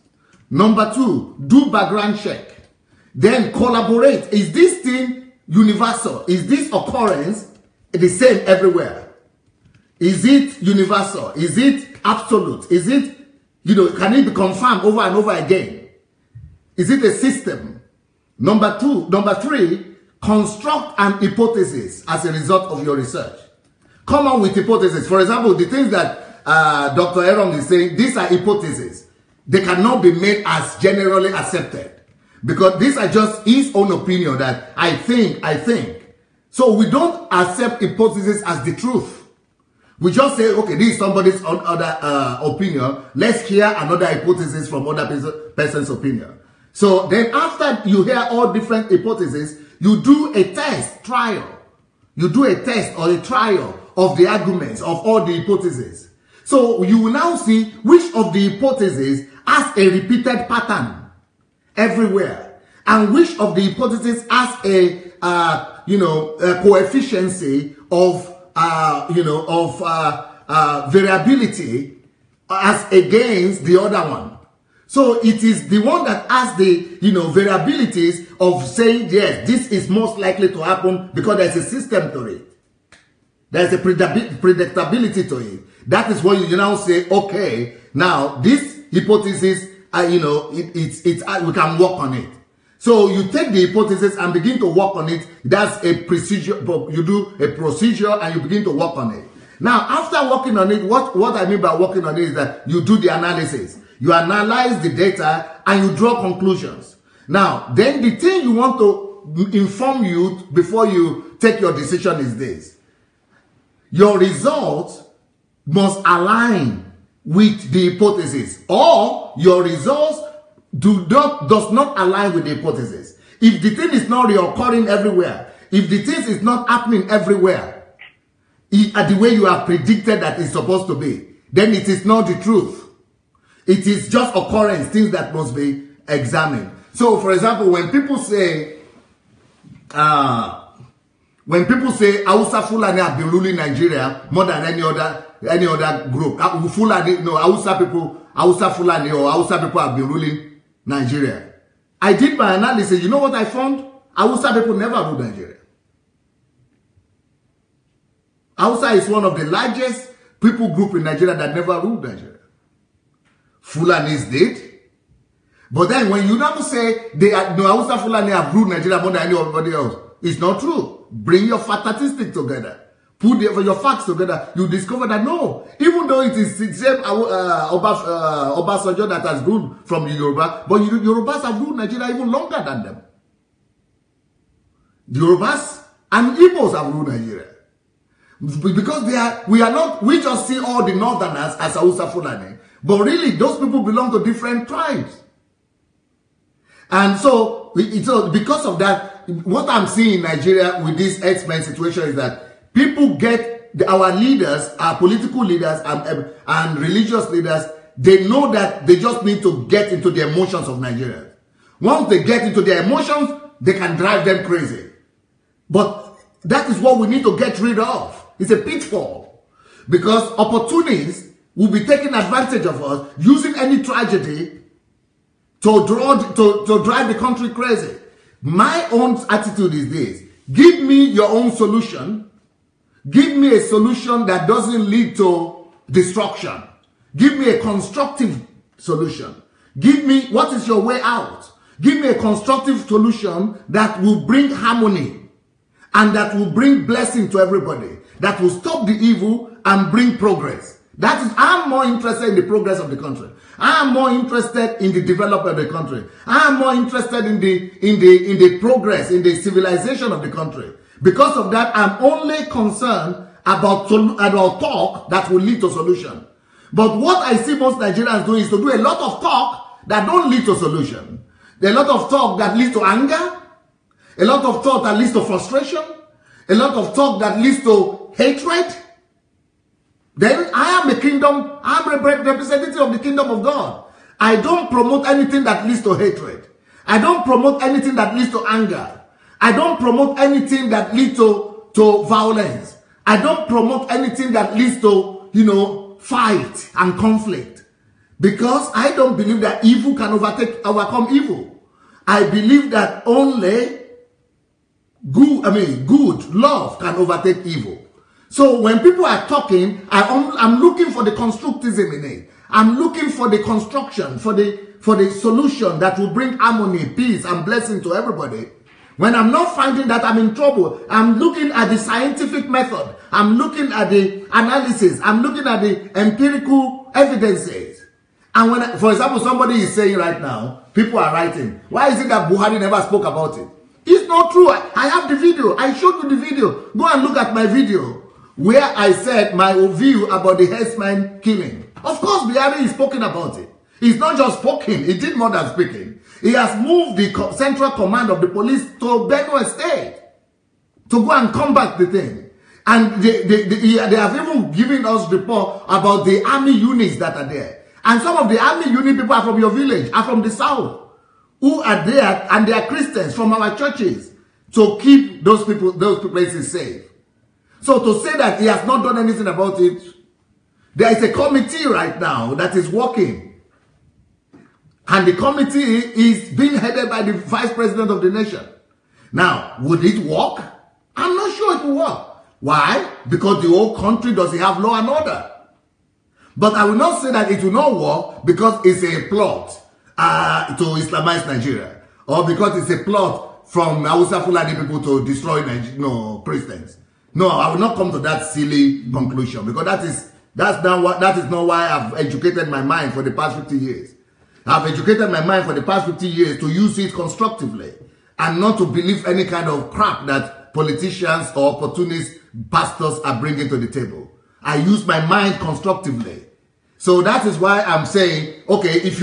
Number two, do background check. Then collaborate. Is this thing universal? Is this occurrence the same everywhere? Is it universal? Is it absolute? Is it, can it be confirmed over and over again? Is it a system? Number three, construct an hypothesis as a result of your research. Come up with hypotheses. For example, the things that Dr. Aroms is saying, these are hypotheses. They cannot be made as generally accepted. Because these are just his own opinion that I think. So we don't accept hypotheses as the truth. We just say, okay, this is somebody's other opinion. Let's hear another hypothesis from other person's opinion. So then after you hear all different hypotheses, you do a trial. You do a test or a trial of the arguments of all the hypotheses. So you will now see which of the hypotheses has a repeated pattern everywhere, and which of the hypotheses has a coefficient of variability as against the other one. So it is the one that has the variabilities of saying, yes, this is most likely to happen because there's a system to it. There's a predictability to it. That is when you now say, okay, now this hypothesis, we can work on it. So you take the hypothesis and begin to work on it. That's a procedure. You do a procedure and you begin to work on it. Now, after working on it, what I mean by working on it is that you do the analysis. You analyze the data and you draw conclusions. Now, then the thing you want to inform you before you take your decision is this. Your results must align with the hypothesis, or your results does not align with the hypothesis. If the thing is not reoccurring everywhere, if the thing is not happening everywhere the way you have predicted that it's supposed to be, then it is not the truth. It is just occurrence, things that must be examined. So, for example, when people say Hausa Fulani have been ruling Nigeria more than any other group, Hausa Fulani or Hausa people have been ruling Nigeria. I did my analysis. You know what I found? Hausa people never ruled Nigeria. Hausa is one of the largest people group in Nigeria that never ruled Nigeria. Fulanis did. But then when you now say Hausa Fulani have ruled Nigeria more than anybody else, it's not true. Bring your statistics together. Put your facts together. You discover that no, even though it is the same Obasanjo that has ruled from the Yoruba, but Yorubas have ruled Nigeria even longer than them. The Yorubas and Igbos have ruled Nigeria. Because we just see all the northerners as Hausa Fulani. But really, those people belong to different tribes. And so because of that, what I'm seeing in Nigeria with this herdsmen situation is that people our leaders, our political leaders and religious leaders, they know that they just need to get into the emotions of Nigerians. Once they get into their emotions, they can drive them crazy. But that is what we need to get rid of. It's a pitfall. Because opportunists will be taking advantage of us, using any tragedy to drive the country crazy. My own attitude is this. Give me your own solution. Give me a solution that doesn't lead to destruction. Give me a constructive solution. Give me what is your way out. Give me a constructive solution that will bring harmony and that will bring blessing to everybody, that will stop the evil and bring progress. I'm more interested in the progress of the country. I am more interested in the development of the country. I am more interested in the progress, in the civilization of the country. Because of that, I'm only concerned about talk that will lead to solution. But what I see most Nigerians doing is to do a lot of talk that don't lead to solution. A lot of talk that leads to anger. A lot of talk that leads to frustration. A lot of talk that leads to hatred. Then I'm a representative of the kingdom of God. I don't promote anything that leads to hatred. I don't promote anything that leads to anger. I don't promote anything that leads to violence. I don't promote anything that leads to, fight and conflict. Because I don't believe that evil can overcome evil. I believe that only good love can overtake evil. So when people are talking, I'm looking for the constructivism in it. I'm looking for the construction, for the solution that will bring harmony, peace, and blessing to everybody. When I'm not finding that, I'm in trouble. I'm looking at the scientific method. I'm looking at the analysis. I'm looking at the empirical evidences. And when, for example, somebody is saying right now, people are writing, why is it that Buhari never spoke about it? It's not true. I have the video. I showed you the video. Go and look at my video where I said my view about the herdsmen killing. Of course, Buhari is spoken about it. He's not just spoken. He did more than speaking. He has moved the central command of the police to Benue State to go and combat the thing. And they have even given us report about the army units that are there. And some of the army unit people are from your village, are from the south, who are there, and they are Christians from our churches to keep those places safe. So to say that he has not done anything about it, there is a committee right now that is working. And the committee is being headed by the vice president of the nation. Now, would it work? I'm not sure it will work. Why? Because the whole country doesn't have law and order. But I will not say that it will not work because it's a plot to Islamize Nigeria. Or because it's a plot from Hausa Fulani people to destroy Christians. No, I will not come to that silly conclusion because that is not why I've educated my mind for the past 50 years. I've educated my mind for the past 50 years to use it constructively and not to believe any kind of crap that politicians or opportunist pastors are bringing to the table. I use my mind constructively. So that is why I'm saying, okay, if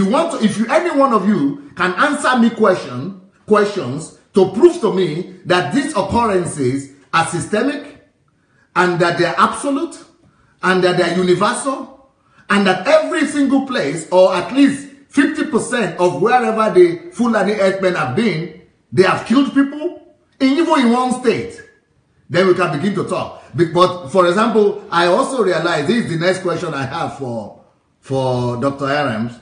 any one of you can answer me questions to prove to me that these occurrences are systemic and that they're absolute and that they're universal and that every single place, or at least 50% of wherever the Fulani herdsmen have been, they have killed people, even in one state. Then we can begin to talk. But for example, I also realize this is the next question I have for Dr. Aroms.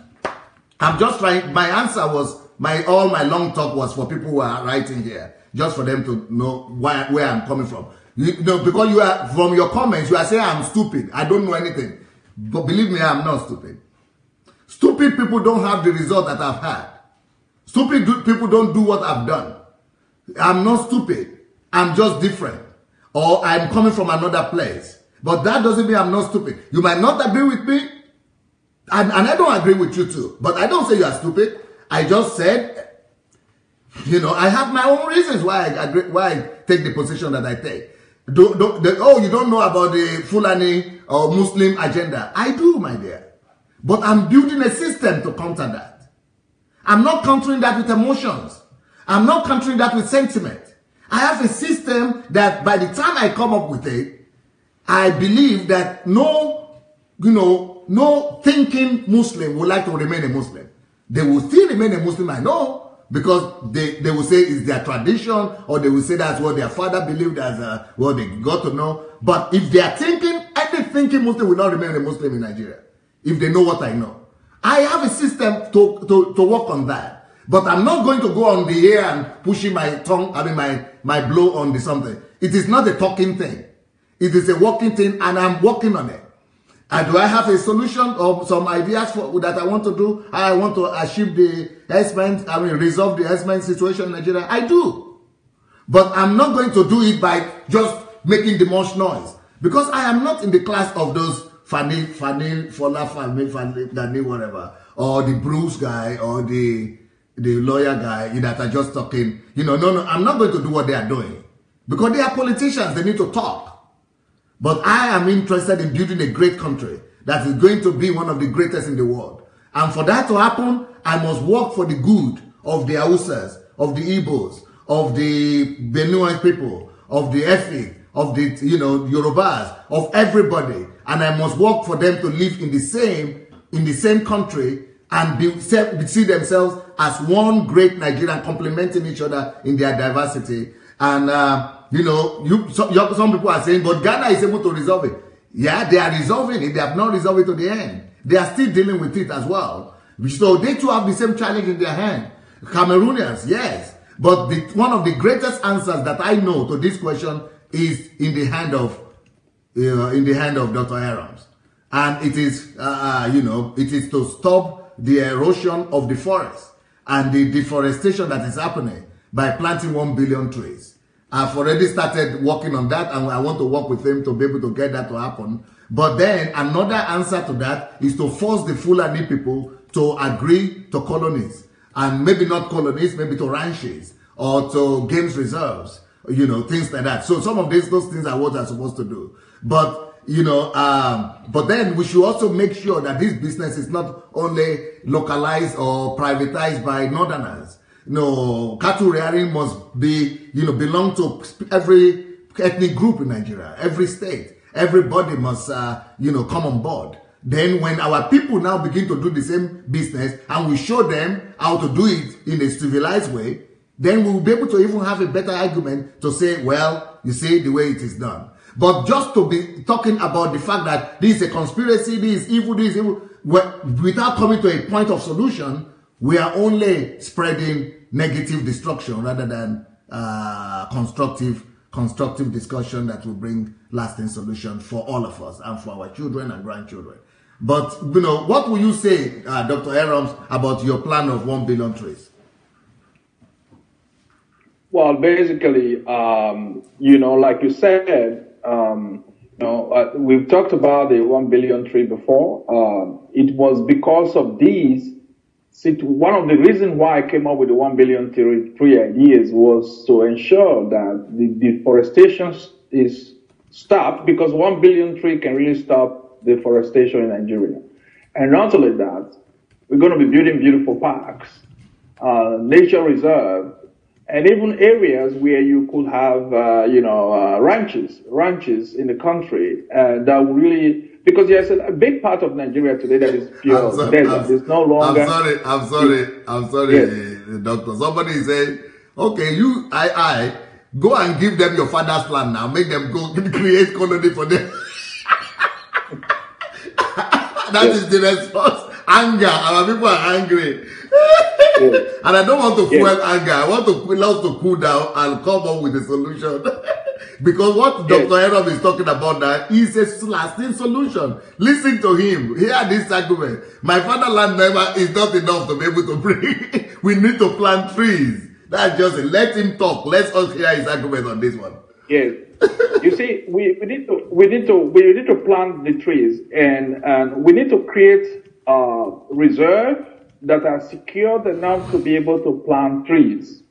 I'm just trying, my answer was, all my long talk was for people who are writing here, just for them to know where I'm coming from. Because you are, from your comments, you are saying I'm stupid. I don't know anything. But believe me, I'm not stupid. Stupid people don't have the result that I've had. Stupid people don't do what I've done. I'm not stupid. I'm just different. Or I'm coming from another place. But that doesn't mean I'm not stupid. You might not agree with me. And I don't agree with you too. But I don't say you are stupid. I just said, I have my own reasons why I take the position that I take. You don't know about the Fulani or Muslim agenda. I do, my dear. But I'm building a system to counter that. I'm not countering that with emotions. I'm not countering that with sentiment. I have a system that by the time I come up with it, I believe that no thinking Muslim would like to remain a Muslim. They will still remain a Muslim, I know, because they will say it's their tradition, or they will say that's what their father believed as what they got to know. But if they are thinking, any thinking Muslim will not remain a Muslim in Nigeria. If they know what I know. I have a system to work on that. But I'm not going to go on the air and pushing my tongue, my blow on the something. It is not a talking thing. It is a working thing, and I'm working on it. And do I have a solution or some ideas that I want to do? I want to achieve the herdsmen, resolve the herdsmen situation in Nigeria. I do. But I'm not going to do it by just making the most noise. Because I am not in the class of those Fani, whatever, or the Bruce guy, or the lawyer guy that are just talking. No, I'm not going to do what they are doing. Because they are politicians, they need to talk. But I am interested in building a great country that is going to be one of the greatest in the world. And for that to happen, I must work for the good of the Hausas, of the Igbos, of the Benue people, of the Efik, of the Yorubas, of everybody. And I must work for them to live in the same country and see themselves as one great Nigerian, complementing each other in their diversity. And some people are saying, but Ghana is able to resolve it. Yeah, they are resolving it. They have not resolved it to the end. They are still dealing with it as well. So they too have the same challenge in their hand. Cameroonians, yes. But one of the greatest answers that I know to this question is in the hand of Dr. Aroms. And it is, it is to stop the erosion of the forest and the deforestation that is happening. by planting 1 billion trees. I've already started working on that, and I want to work with them to be able to get that to happen. But then another answer to that is to force the Fulani people to agree to colonies, and maybe not colonies, maybe to ranches or to games reserves, you know, things like that. So some of those things are what they're supposed to do. But, you know, but then we should also make sure that this business is not only localized or privatized by northerners. No, cattle rearing must be, you know, belong to every ethnic group in Nigeria, every state. Everybody must, you know, come on board. Then when our people now begin to do the same business and we show them how to do it in a civilized way, then we will be able to even have a better argument to say, well, you see the way it is done. But just to be talking about the fact that this is a conspiracy, this is evil, without coming to a point of solution, we are only spreading negative destruction rather than constructive discussion that will bring lasting solution for all of us and for our children and grandchildren. But, you know, what will you say, Dr. Aroms, about your plan of 1 billion trees? Well, basically, you know, like you said, we've talked about the 1 billion tree before. It was because of these. One of the reasons why I came up with the 1 billion tree ideas was to ensure that the deforestation is stopped, because 1 billion tree can really stop deforestation in Nigeria. And not only that, we're going to be building beautiful parks, nature reserve, and even areas where you could have, ranches in the country that will really. Because there's a big part of Nigeria today that is pure desert. It's no longer. I'm sorry, yes. Doctor. Somebody is saying, okay, I go and give them your father's land now. Make them go create colony for them. That yes. is the response. Anger. Our people are angry. Yes. And I don't want to fuel anger. I want to allow to cool down and come up with a solution. Because what Dr. Aroms is talking about now is a lasting solution. Listen to him. Hear this argument. My fatherland never is not enough to be able to bring. We need to plant trees. That's just it. Let him talk. Let us hear his argument on this one. Yes. You see, we need to plant the trees, and we need to create reserve that are secured enough to be able to plant trees.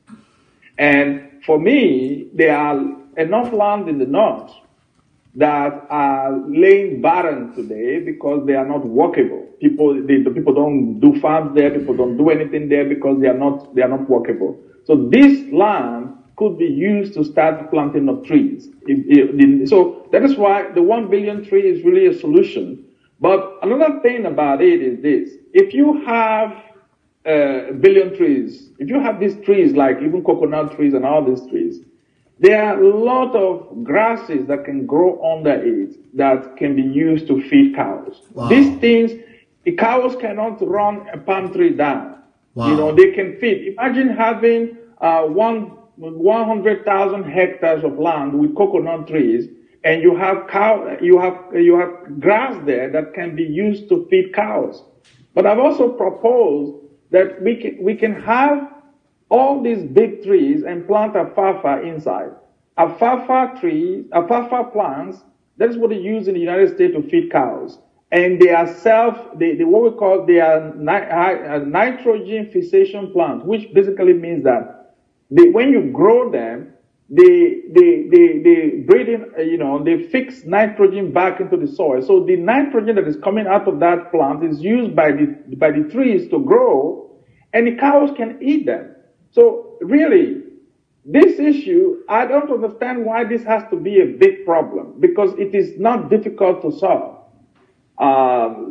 And for me, there are enough land in the north that are laying barren today because they are not workable. The people don't do farms there. People don't do anything there because they are not workable. So this land could be used to start planting of trees. So that is why the 1 billion tree is really a solution. But another thing about it is this: if you have a billion trees, if you have these trees like even coconut trees and all these trees, there are a lot of grasses that can grow under it that can be used to feed cows. Wow. These things, the cows cannot run a palm tree down. Wow. You know, they can feed. Imagine having 100,000 hectares of land with coconut trees, and you have grass there that can be used to feed cows. But I've also proposed that we can have all these big trees and plant alfalfa inside. Alfalfa plants, that is what they use in the United States to feed cows. And they are nitrogen fixation plants, which basically means that when you grow them, they breed in, they fix nitrogen back into the soil. So the nitrogen that is coming out of that plant is used by the trees to grow, and the cows can eat them. So really, this issue, I don't understand why this has to be a big problem, because it is not difficult to solve. That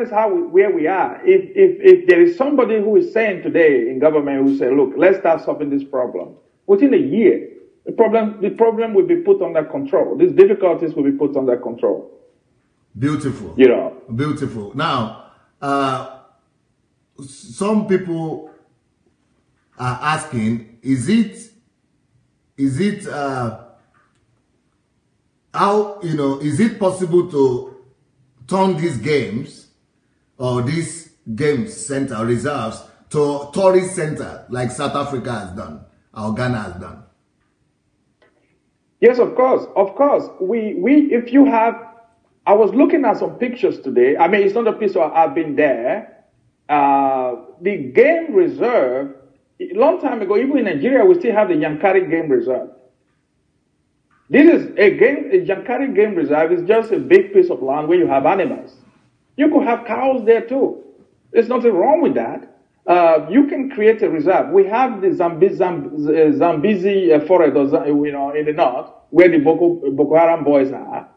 is where we are. If there is somebody who is saying today in government who say, look, let's start solving this problem, within a year, the problem will be put under control. These difficulties will be put under control. Beautiful. Beautiful. Now, some people are asking, is it possible to turn these games or these game center reserves to tourist center like South Africa has done or Ghana has done? Yes, of course, of course. If you have, I was looking at some pictures today. I mean, it's not a piece of, I've been there. The game reserve, a long time ago, even in Nigeria, we still have the Yankari Game Reserve. This is a Yankari Game Reserve is just a big piece of land where you have animals. You could have cows there too. There's nothing wrong with that. You can create a reserve. We have the Zambezi forest, in the north, where the Boko Haram boys are.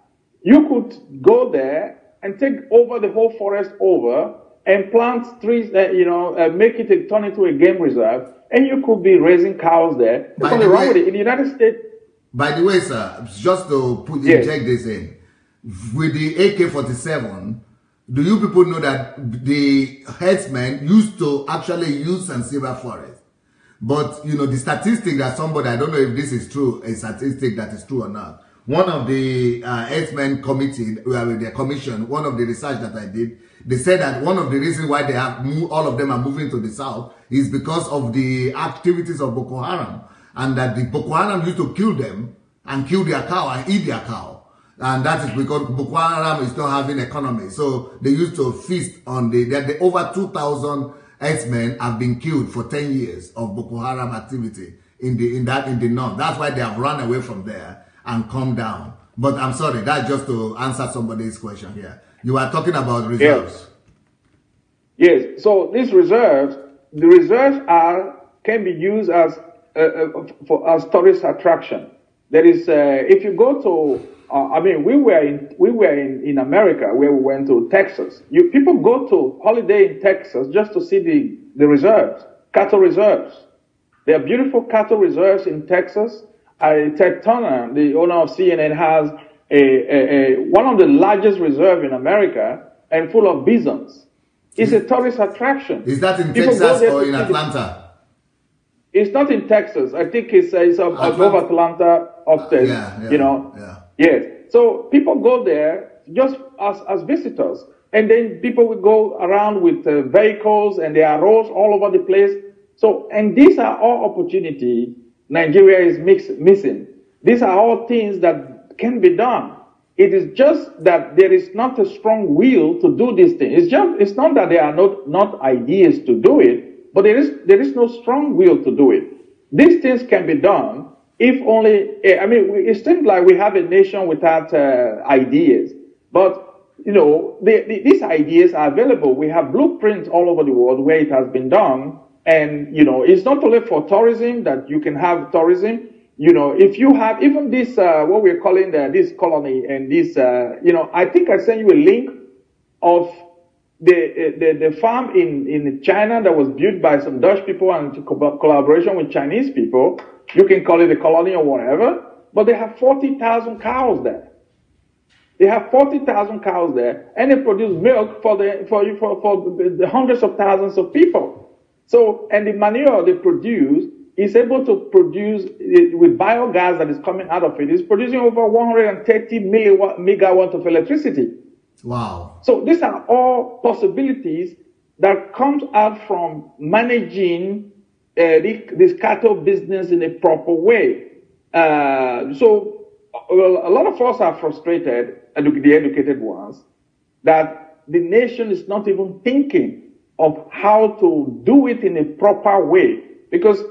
You could go there and take over the whole forest over and plant trees, make it turn into a game reserve, and you could be raising cows there. There's nothing wrong with it. In the United States. By the way, sir, just to inject this in, with the AK-47, do you people know that the herdsmen used to actually use Zanzibar forest? But, the statistic that somebody, I don't know if this is true, a statistic that is true or not. One of the herdsmen committee, the commission, one of the research that I did, they said that one of the reasons why they have all of them are moving to the south is because of the activities of Boko Haram. And that the Boko Haram used to kill them and kill their cow and eat their cow. And that is because Boko Haram is not having economy. So they used to feast on the over 2,000 herdsmen have been killed for 10 years of Boko Haram activity in the north. That's why they have run away from there and come down. But I'm sorry, that's just to answer somebody's question here. You are talking about reserves. Yes. So these reserves, the reserves can be used as tourist attraction. There is, if you go to, we were in America where we went to Texas. People go to holiday in Texas just to see the reserves, cattle reserves. There are beautiful cattle reserves in Texas. Ted Turner, the owner of CNN, has one of the largest reserves in America and full of bisons. It's a tourist attraction. Is that in Texas or in Atlanta? It's not in Texas. I think it's above Atlanta, upstairs. Yes. So people go there just as visitors, and then people will go around with vehicles, and there are roads all over the place. So, and these are all opportunities Nigeria is missing. These are all things that can be done. It is just that there is not a strong will to do these things. It's not that there are not ideas to do it, but there is no strong will to do it. These things can be done if only, it seems like we have a nation without ideas. But, these ideas are available. We have blueprints all over the world where it has been done. And, it's not only for tourism that you can have tourism. If you have even this, what we're calling this colony and this, I think I sent you a link of the farm in China that was built by some Dutch people and collaboration with Chinese people. You can call it a colony or whatever, but they have 40,000 cows there. They have 40,000 cows there, and they produce milk for the hundreds of thousands of people. So, and the manure they produce is able to produce with biogas that is coming out of it. It's producing over 130 megawatts of electricity. Wow. So these are all possibilities that comes out from managing this cattle business in a proper way. So a lot of us are frustrated, the educated ones, that the nation is not even thinking of how to do it in a proper way. Because,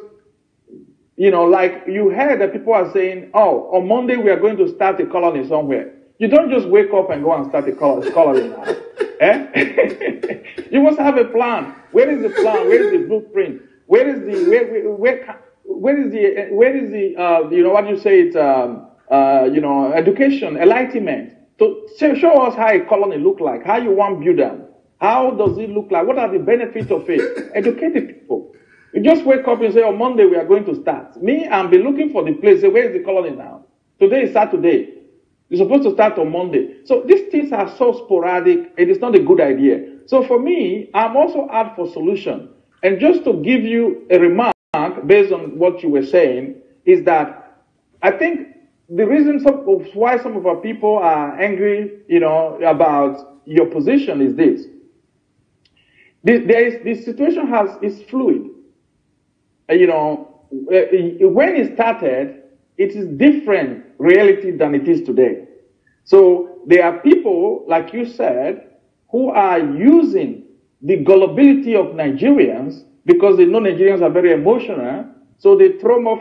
like you heard that people are saying, oh, on Monday we are going to start a colony somewhere. You don't just wake up and go and start a colony now. You must have a plan. Where is the plan? Where is the blueprint? Where is the education, enlightenment? To show us how a colony look like, how you want to build them. How does it look like? What are the benefits of it? Educate the people. You just wake up and say, on Monday we are going to start. I'll be looking for the place. Say, where is the colony now? Today is Saturday. You're supposed to start on Monday. So these things are so sporadic, it is not a good idea. So for me, I'm also out for solution. And just to give you a remark based on what you were saying is that I think the reason why some of our people are angry, about your position is this. The situation is fluid. When it started, it is different reality than it is today. So there are people, like you said, who are using the gullibility of Nigerians because they know Nigerians are very emotional. So they throw more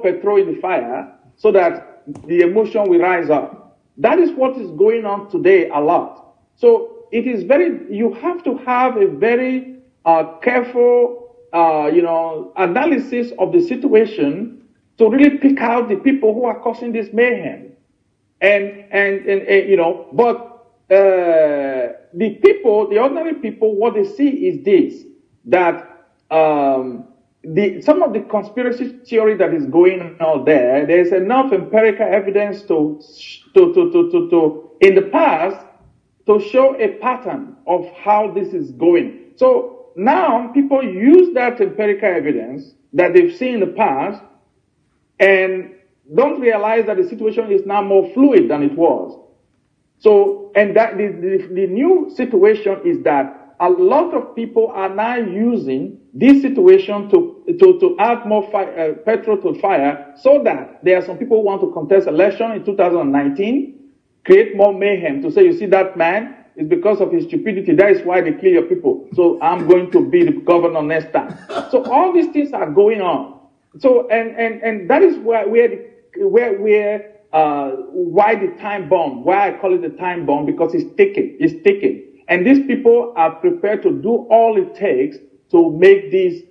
petrol in the fire so that the emotion will rise up. That is what is going on today a lot. So it is you have to have a very careful, analysis of the situation to really pick out the people who are causing this mayhem. But the ordinary people, what they see is this, that some of the conspiracy theory that is going on there's enough empirical evidence to in the past to show a pattern of how this is going. So now people use that empirical evidence that they've seen in the past and don't realize that the situation is now more fluid than it was. So, and that the new situation is that a lot of people are now using this situation to add more petrol to fire, so that there are some people who want to contest election in 2019, create more mayhem to say, you see that man, it's because of his stupidity. That is why they kill your people. So I'm going to be the governor next time. So all these things are going on. So and that is why the time bomb, why I call it the time bomb, because it's ticking. And these people are prepared to do all it takes to make this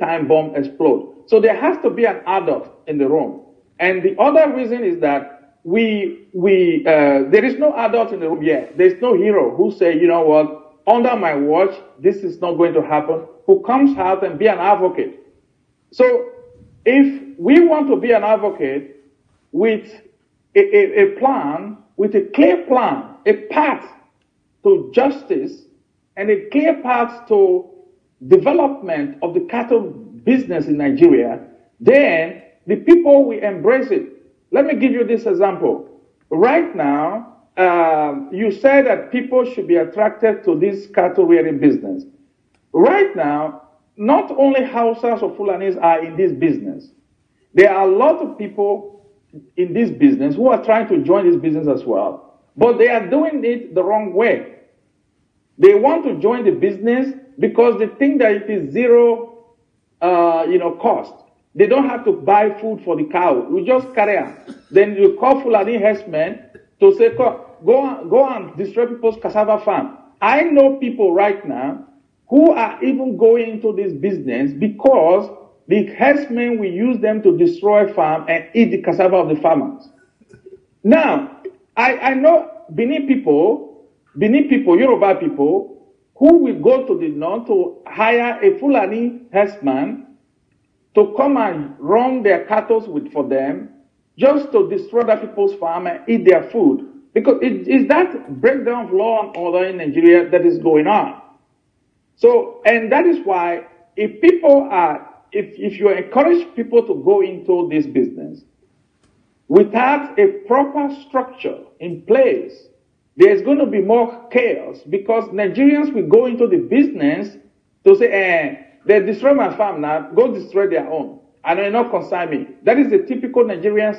time bomb explode. So there has to be an adult in the room. And the other reason is that there is no adult in the room yet. There's no hero who say, you know what, under my watch, this is not going to happen, who comes out and be an advocate. So if we want to be an advocate with a plan, with a clear plan, a path to justice and a clear path to development of the cattle business in Nigeria, then the people will embrace it. Let me give you this example. Right now, you said that people should be attracted to this cattle rearing business. Right now, not only Hausas or Fulanis are in this business. There are a lot of people in this business who are trying to join this business as well, but they are doing it the wrong way. They want to join the business because they think that it is zero, cost. They don't have to buy food for the cow. You just carry on. Then you call Fulani herdsmen to say, go and destroy people's cassava farm. I know people right now who are even going into this business because the herdsmen will use them to destroy farm and eat the cassava of the farmers. Now, I know Benin people, Yoruba people, who will go to the north to hire a Fulani herdsman to come and run their cattle for them, just to destroy other people's farm and eat their food. Because it is that breakdown of law and order in Nigeria that is going on. So, and that is why if you encourage people to go into this business without a proper structure in place, there's going to be more chaos, because Nigerians will go into the business to say, they destroy my farm now, go destroy their own, and they're not concern me. That is the typical Nigerian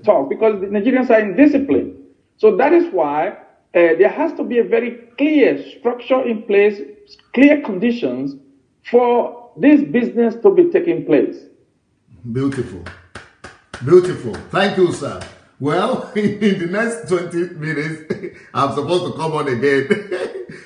talk, because the Nigerians are indisciplined. So that is why there has to be a very clear structure in place, clear conditions for this business to be taking place. Beautiful. Beautiful. Thank you, sir. Well, in the next 20 minutes, I'm supposed to come on again.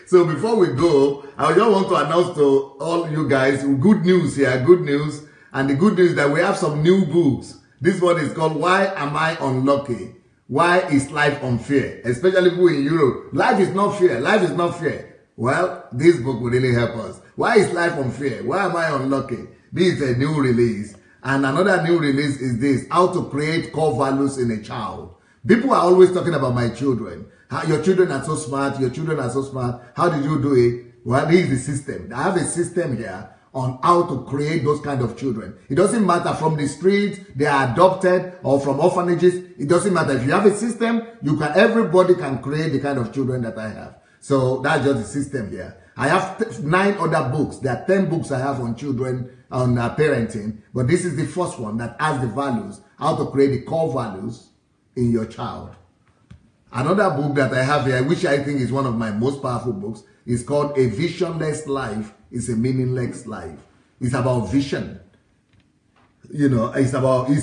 So before we go, I just want to announce to all you guys, good news here, good news. And the good news is that we have some new books. This one is called Why Am I Unlucky? Why is Life Unfair? Especially people in Europe. Life is not fair. Life is not fair. Well, this book will really help us. Why is life unfair? Why am I unlucky? This is a new release. And another new release is this, how to create core values in a child. People are always talking about my children. How your children are so smart, your children are so smart. How did you do it? Well, this is the system. I have a system here on how to create those kind of children. It doesn't matter from the streets, they are adopted, or from orphanages. It doesn't matter. If you have a system, everybody can create the kind of children that I have. So that's just the system here. I have 9 other books. There are 10 books I have on children, on parenting, but this is the first one that has the values, how to create the core values in your child. Another book that I have here, which I think is one of my most powerful books, is called A Visionless Life is a Meaningless Life. It's about vision. You know, it's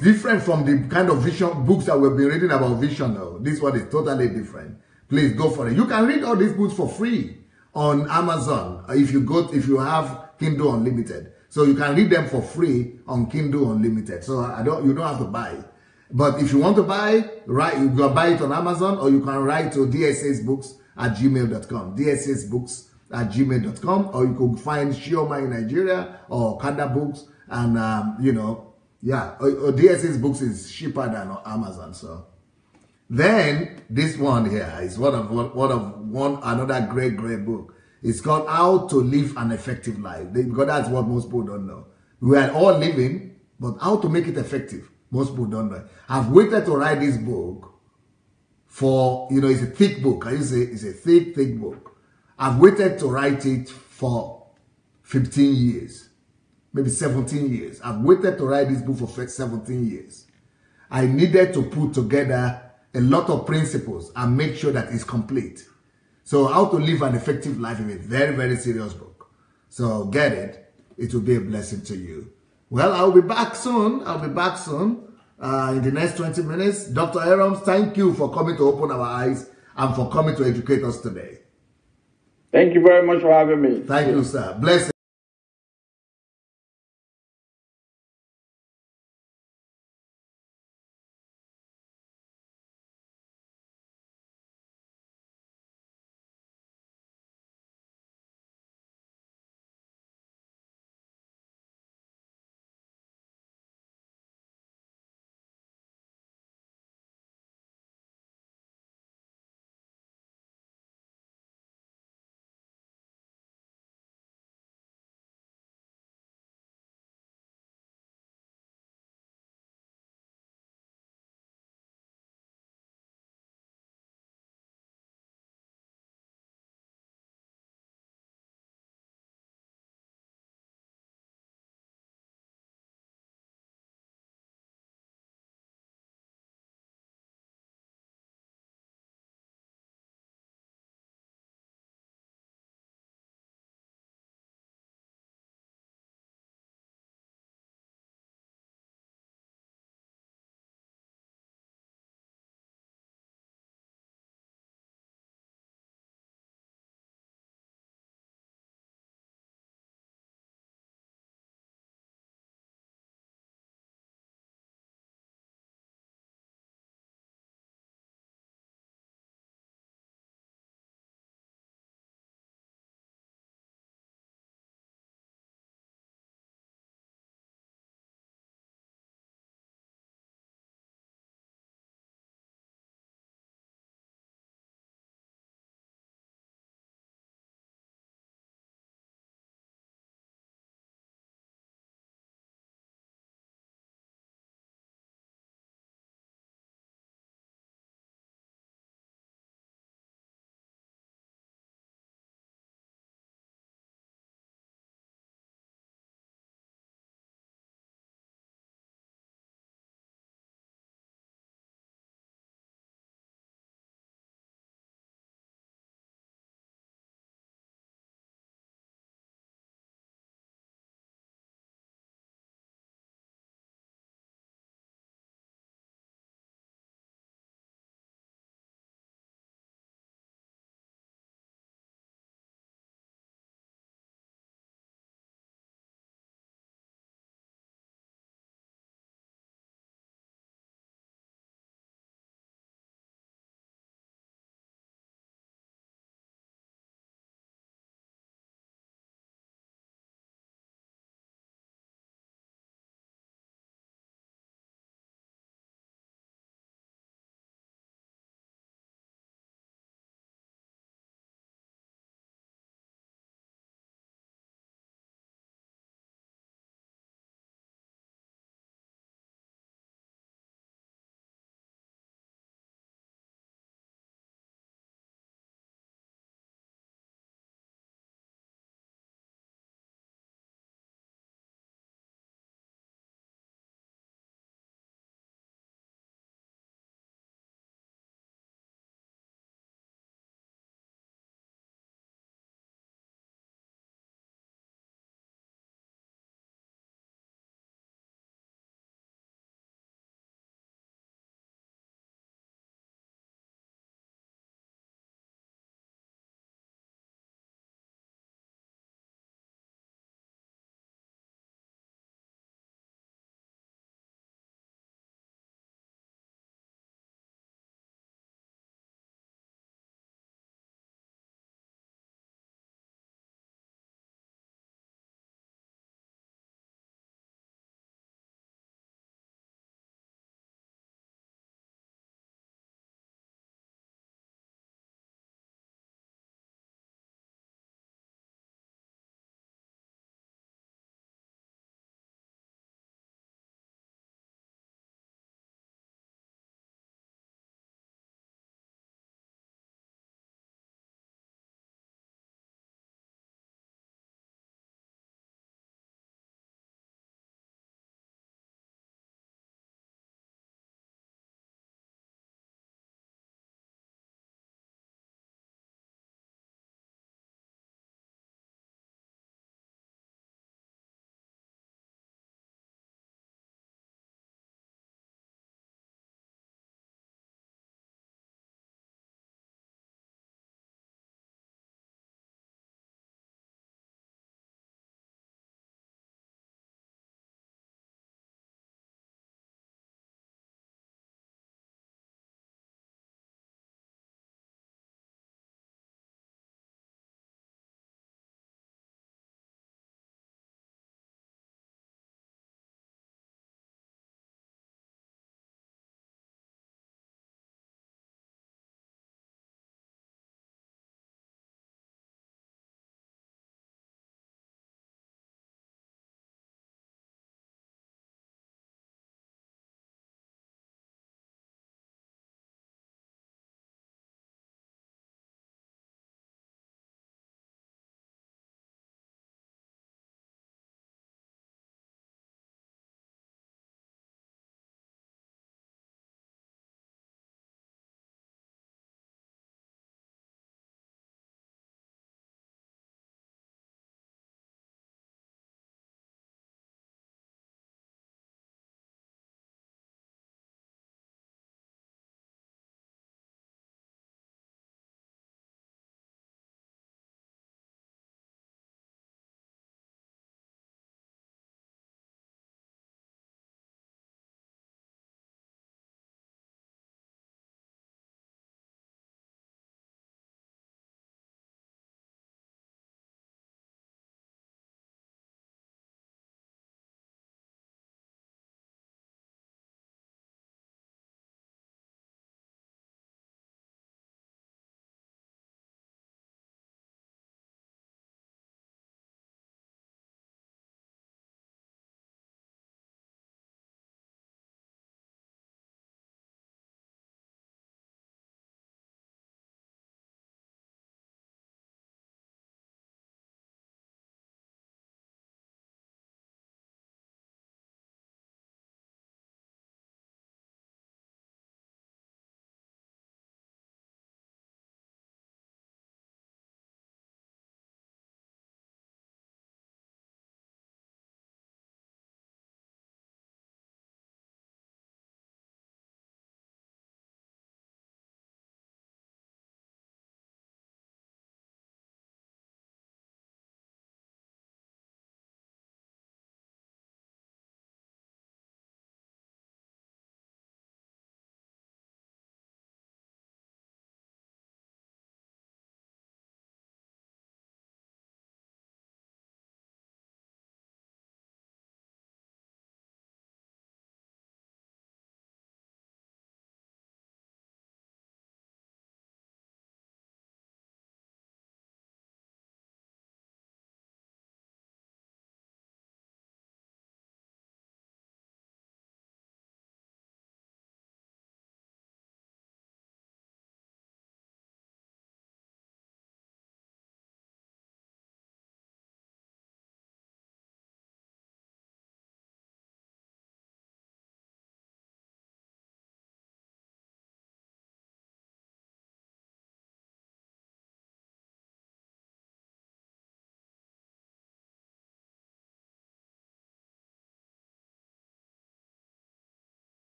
different from the kind of vision books that we've been reading about vision now. This one is totally different. Please go for it. You can read all these books for free on Amazon if you have Kindle Unlimited. So you can read them for free on Kindle Unlimited. So you don't have to buy. But if you want to buy, you can buy it on Amazon, or you can write to dssbooks@gmail.com. dssbooks@gmail.com, or you could find Shioma in Nigeria or Kanda Books, and or DSS Books is cheaper than Amazon. So then this one here is another great book. It's called How to Live an Effective Life, because that's what most people don't know. We are all living, but how to make it effective, most people don't know. I've waited to write this book for, it's a thick book. It's a thick book. I've waited to write it for 15 years, maybe 17 years. I've waited to write this book for 17 years. I needed to put together a lot of principles and make sure that it's complete. So How to Live an Effective Life is a very, very serious book. So get it. It will be a blessing to you. Well, I'll be back soon. In the next 20 minutes. Dr. Aroms, thank you for coming to open our eyes and for coming to educate us today. Thank you very much for having me. Thank you, sir. Bless you.